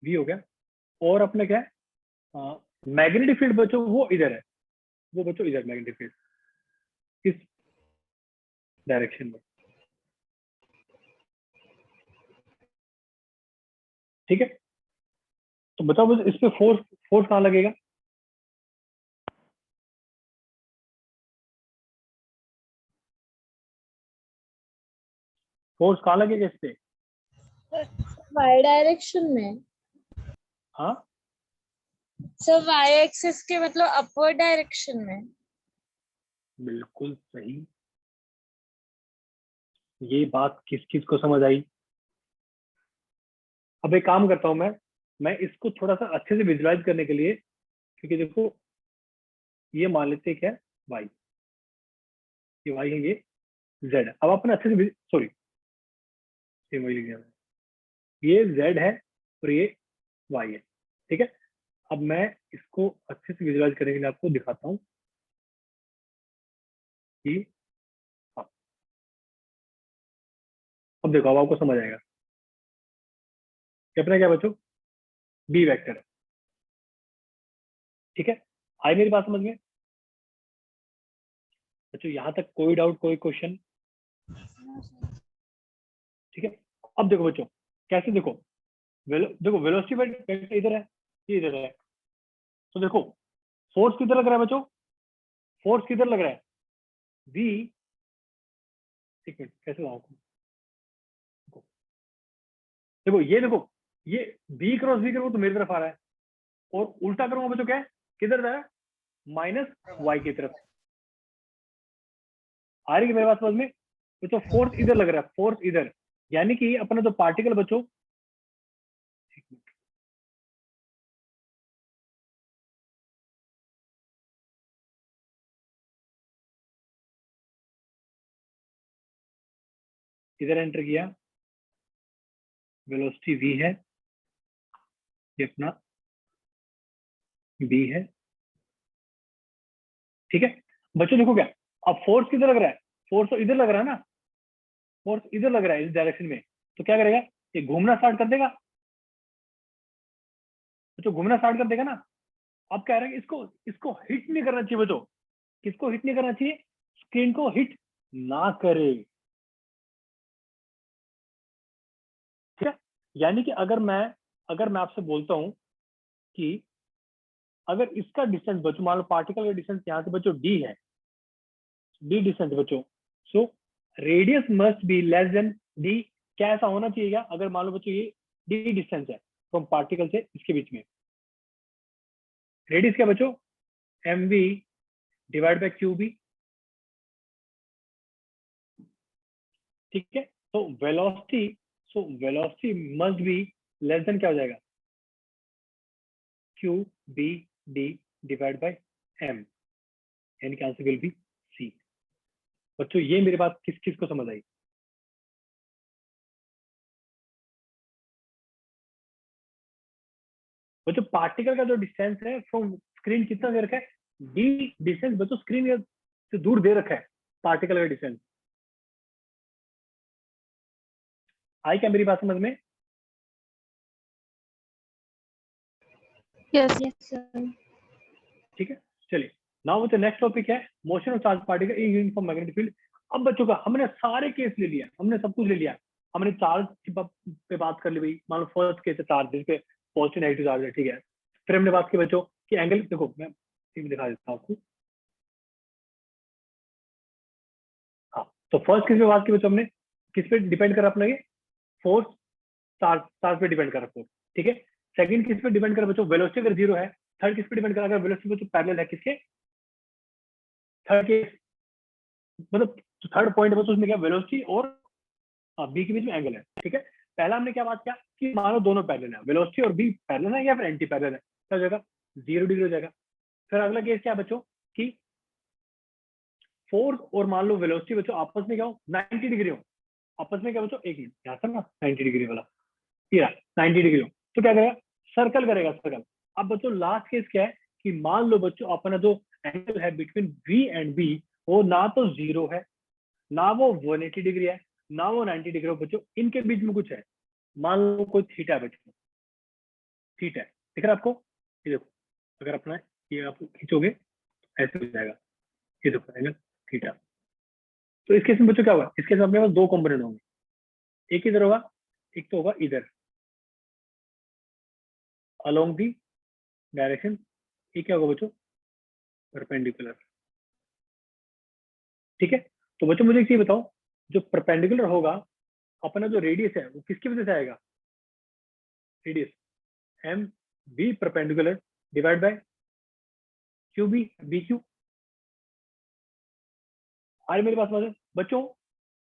वी हो गया, और अपना क्या है, मैग्नेटिक फील्ड बच्चों वो इधर है, वो बच्चों इधर मैग्नेटिक फील्ड इस डायरेक्शन में, ठीक है। तो बताओ बस इस पे फोर्स, फोर्स कहाँ लगेगा? फोर्स कहाँ लगेगा इस पे? वाई डायरेक्शन में। हाँ सर वाई एक्सिस के मतलब अपवर्ड डायरेक्शन में। बिल्कुल सही। ये बात किस किस को समझ आई? अब एक काम करता हूं मैं इसको थोड़ा सा अच्छे से विजुलाइज करने के लिए, क्योंकि देखो ये मान लेते हैं क्या है, वाई, ये वाई है, ये जेड है। अब अपन अच्छे से, सॉरी ये वही लिख दिया मैंने। ये जेड है और ये वाई है, ठीक है। अब मैं इसको अच्छे से विजुलाइज करने के लिए आपको दिखाता हूँ कि हाँ, अब देखो, अब आपको समझ आएगा कि अपना क्या बच्चों, बी वेक्टर है, ठीक है। आई मेरी बात समझ में बच्चों? यहाँ तक कोई डाउट, कोई क्वेश्चन? ठीक है। अब देखो बच्चों, कैसे देखो, देखो वेलोसिटी वेक्टर इधर है, ये इधर है। तो देखो फोर्स किधर लग रहा है बच्चों, फोर्स किधर लग रहा है, वी, एक मिनट कैसे बताऊं आपको। देखो ये देखो, ये बी क्रॉस बी करूँ तो मेरी तरफ आ रहा है, और उल्टा करूंगा बच्चों क्या है, किधर जा रहा है, माइनस वाई की तरफ। आ रही है मेरे पास समझ में बच्चों? फोर्स इधर लग रहा है, फोर्स इधर, यानी कि अपना जो पार्टिकल बच्चों, इधर एंटर किया, वेलोसिटी v है, ये अपना b है, ठीक है। बच्चों देखो क्या, अब फोर्स किधर लग रहा है, फोर्स तो इधर लग रहा है ना, फोर्स इधर लग रहा है इस डायरेक्शन में। तो क्या करेगा, ये घूमना स्टार्ट कर देगा, बच्चों घूमना स्टार्ट कर देगा ना। अब क्या है, इसको इसको हिट नहीं करना चाहिए बच्चों, किसको हिट नहीं करना चाहिए, स्क्रीन को हिट ना करे, ठीक है। यानी कि अगर मैं आपसे बोलता हूं कि अगर इसका डिस्टेंस बच्चों, मान लो पार्टिकल का डिस्टेंस यहाँ से बच्चों डी है, डी डिस्टेंस बच्चों, so radius must be less then D. क्या ऐसा होना चाहिए क्या, अगर मान लो बच्चों ये डी डिस्टेंस है फ्रॉम पार्टिकल से इसके बीच में, रेडियस क्या बच्चों, m we divide by q B, ठीक है। तो velocity, so velocity must be less than क्या हो जाएगा, q B D divide by m, यानी कि आंसर विल बी सी। बच्चों ये मेरी बात किस किस को समझ आई? बच्चों पार्टिकल का जो डिस्टेंस है फ्रॉम स्क्रीन कितना दे रखा है? डी डिस्टेंस बच्चों स्क्रीन से दूर दे रखा है पार्टिकल का डिस्टेंस। आई क्या मेरी बात समझ में? Yes, sir. ठीक है, चलिए नाउ बच्चों नेक्स्ट टॉपिक है motion of charge particle in uniform magnetic field. अब बच्चों का हमने सारे केस ले लिया, हमने सब कुछ ले लिया। हमने चार्ज पे बात कर ली भाई, मान लो फर्स्ट केस है चार्ज जिसपे पॉजिटिव नेगेटिव चार्ज है, ठीक है। फिर हमने बात की बच्चों कि एंगल, देखो मैं दिखा देता हूँ आपको। हाँ, तो फर्स्ट केस पे बात की बच्चों हमने, किस पे डिपेंड करा अपना ये फोर्स, चार्ज पे डिपेंड करा फोर्स, ठीक है। सेकंड किस पे डिपेंड करा बच्चों? वेलोसिटी अगर जीरो है। थर्ड किस पे डिपेंड करा? अगर वेलोसिटी बच्चों पैरेलल है किसके? थर्ड केस मतलब थर्ड पॉइंट बच्चों उसमें क्या वेलोसिटी और बी के बीच में एंगल है, ठीक है। पहला हमने क्या बात किया कि मानो दोनों पैरेलल है, वेलोसिटी और बी पैरेलल है या फिर एंटी पैरेलल है, क्या हो जाएगा? 0 डिग्री हो जाएगा। फिर अगला केस क्या बच्चों कि फोर्स और मान लो वेलोसिटी बच्चों आपस में क्या हो? 90 डिग्री हो। आपस में क्या बच्चों? एक मिनट यहाँ से ना 90 डिग्री वाला, ये 90 डिग्री हो तो क्या करेगा? सर्कल करेगा, सर्कल। अब बच्चों लास्ट केस क्या है कि मान लो बच्चों अपना जो एंगल है बिटवीन वी एंड बी वो ना तो 0 है, ना वो 180 डिग्री है, ना वो 90 डिग्री है बच्चों, इनके बीच में कुछ है। मान लो कोई थीटा है बच्चों, थीटा है, दिख रहा है आपको? ये देखो, अगर अपना ये आप खींचोगे ऐसे हो जाएगा, ये देखो एंगल थीटा। तो इस केस में बच्चों क्या होगा? इस केस में अपने पास दो कंपोनेंट होंगे, एक इधर होगा, एक तो होगा इधर अलोंग दी डायरेक्शन। ये क्या होगा बच्चों? परपेंडिकुलर, ठीक है। तो बच्चों मुझे एक चीज बताओ, जो परपेंडिकुलर होगा अपना जो रेडियस है वो किसकी वजह से आएगा? Radius m B perpendicular divide by Q B, B q. आज मेरे पास मतलब बच्चों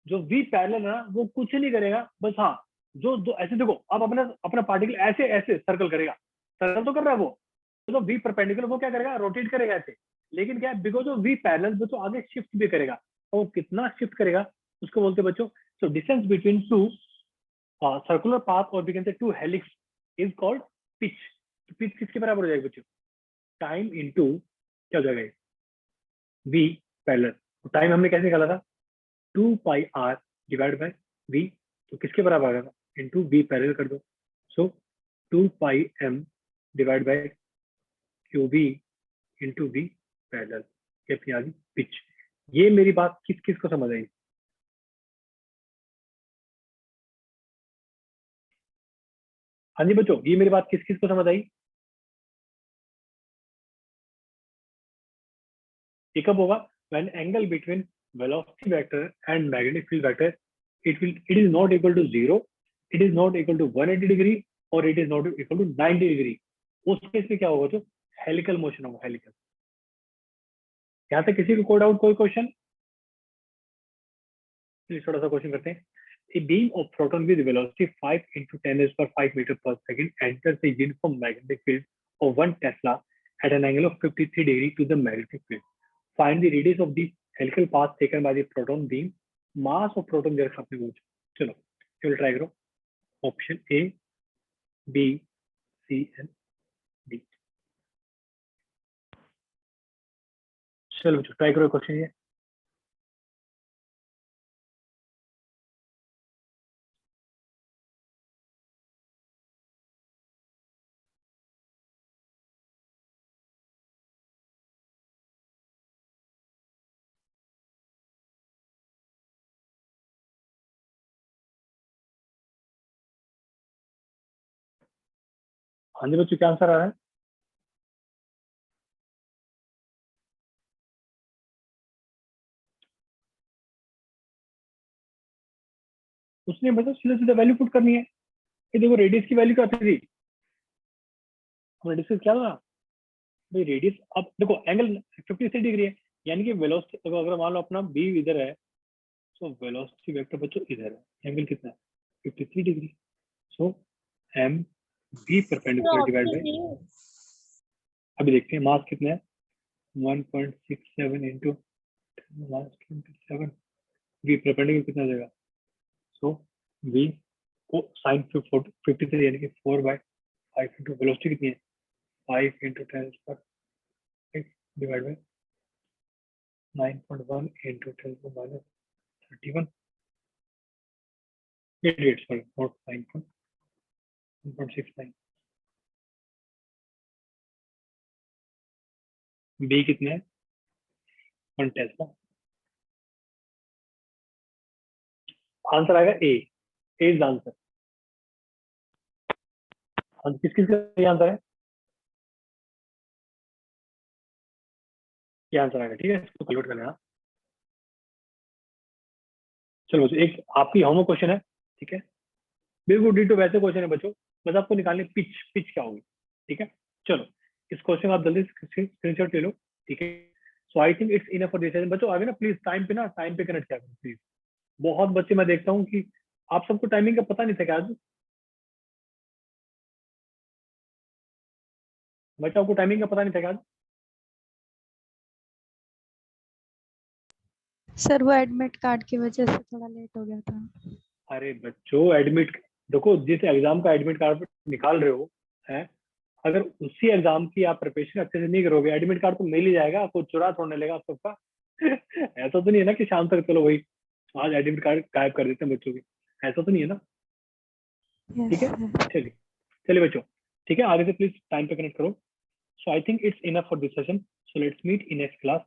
जो वी पैरेलल है ना वो कुछ नहीं करेगा, बस हाँ जो जो ऐसे देखो, अब अपना अपना पार्टिकल ऐसे ऐसे सर्कल करेगा, सर्कल तो कर रहा है वो, तो वी परपेंडिकुलर वो क्या करेगा? रोटेट करेगा ऐसे। लेकिन क्या है, बिकॉज ऑफ वी पैरेलल वो तो आगे शिफ्ट भी करेगा, और कितना शिफ्ट करेगा उसको बोलते हैं बच्चों, so distance between two circular path और we can say two helix is called pitch. तो पिच किसके बराबर हो जाएगा बच्चों? टाइम इनटू क्या हो जाएगा? We parallel. तो टाइम हमने कैसे निकाला था? 2 πr डिवाइड बाय वी, तो किसके बराबर आएगा? इनटू वी पैरेलल कर दो, so 2 πm divide by q v into v parallel, ये अपनी आ गई पिच। ये मेरी बात किस किस को समझ आई? हाँ जी बच्चों, ये मेरी बात किस किस को समझ आई? ये कब होगा? when angle between velocity vector and magnetic field vector it is not equal to 0, it is not equal to 180 degree, or it is not equal to 90 degree। उस केस में क्या होगा? जो हेलिकल मोशन होगा, हेलिकल। यहाँ तक किसी को कोड आउट, कोई क्वेश्चन? थोड़ा सा क्वेश्चन करते हैं। A beam of proton with velocity 5 into 10⁵ meter per second enters the uniform magnetic field of 1 Tesla at an angle of 53 degree to the magnetic field. Find the radius of the helical path taken by the proton beam. Mass of proton जरा आपने पूछा, चलो चलो try करो। Option A, B, C and D. चलो try करो question ये। हाँ जी बच्चों, क्या आंसर आ रहा है? उसने बस सीधा सीधा वैल्यू पुट करनी है। ये देखो रेडियस की वैल्यू क्या आती थी, हमने डिस्कस किया था भाई। रेडियस अब देखो एंगल 53 डिग्री है, यानी कि वेलोसिटी अगर मान लो अपना बी इधर है, सो वेलोसिटी वेक्टर बच्चों इधर है, एंगल कितना है? 53 degree. So m B perpendicular divide by, अभी देखते हैं मास कितना है, 1.67 इंटू -27 v परपेंडिकुलर कितना देगा? सो v को sin 53 यानी कि 4/5 इंटू वेलोसिटी कितनी है? 5 into 10⁻⁶ divide by 9.1 into 10⁻31 88 sorry not 9.69 b कितने है? 1 टेस्ला। आंसर आएगा ए इज आंसर। किस किस का ये आंसर है? ये आंसर आएगा, ठीक है, इसको कैलकुलेट कर लेना। चलो बच्चों, एक आपकी होमवर्क क्वेश्चन है, ठीक है, बिल्कुल डिटो वैसे क्वेश्चन है बच्चों, बस आपको निकालनी पिच पिच क्या होगी, ठीक है। चलो इस क्वेश्चन आप जल्दी स्क्रीनशॉट ले लो, ठीक है। So I think it's enough for this session. बच्चों आगे ना प्लीज टाइम पे कनेक्ट किया करो प्लीज। बहुत बच्चे मैं देखता हूँ कि आप सबको टाइमिंग का पता नहीं था क्या आज? बच्चों आपको टाइमिंग का पता नहीं था क्या आज? सर वो एडमिट कार्ड की वजह से थोड़ा लेट हो गया था। अरे बच्चों एडमिट देखो, जिस एग्जाम का एडमिट कार्ड निकाल रहे हो है, अगर उसी एग्जाम की आप प्रिपरेशन अच्छे से नहीं करोगे, एडमिट कार्ड तो मिल ही जाएगा, आपको चुरा थोड़ने लेगा आप सबका। ऐसा तो नहीं है ना कि शाम तक चलो वही आज एडमिट कार्ड गायब कर देते हैं बच्चों की, ऐसा तो नहीं है ना, ठीक है। चलिए चलिए बच्चों, ठीक है, आगे से प्लीज टाइम पे कनेक्ट करो। So I think it's enough for this session, so let's meet in next class.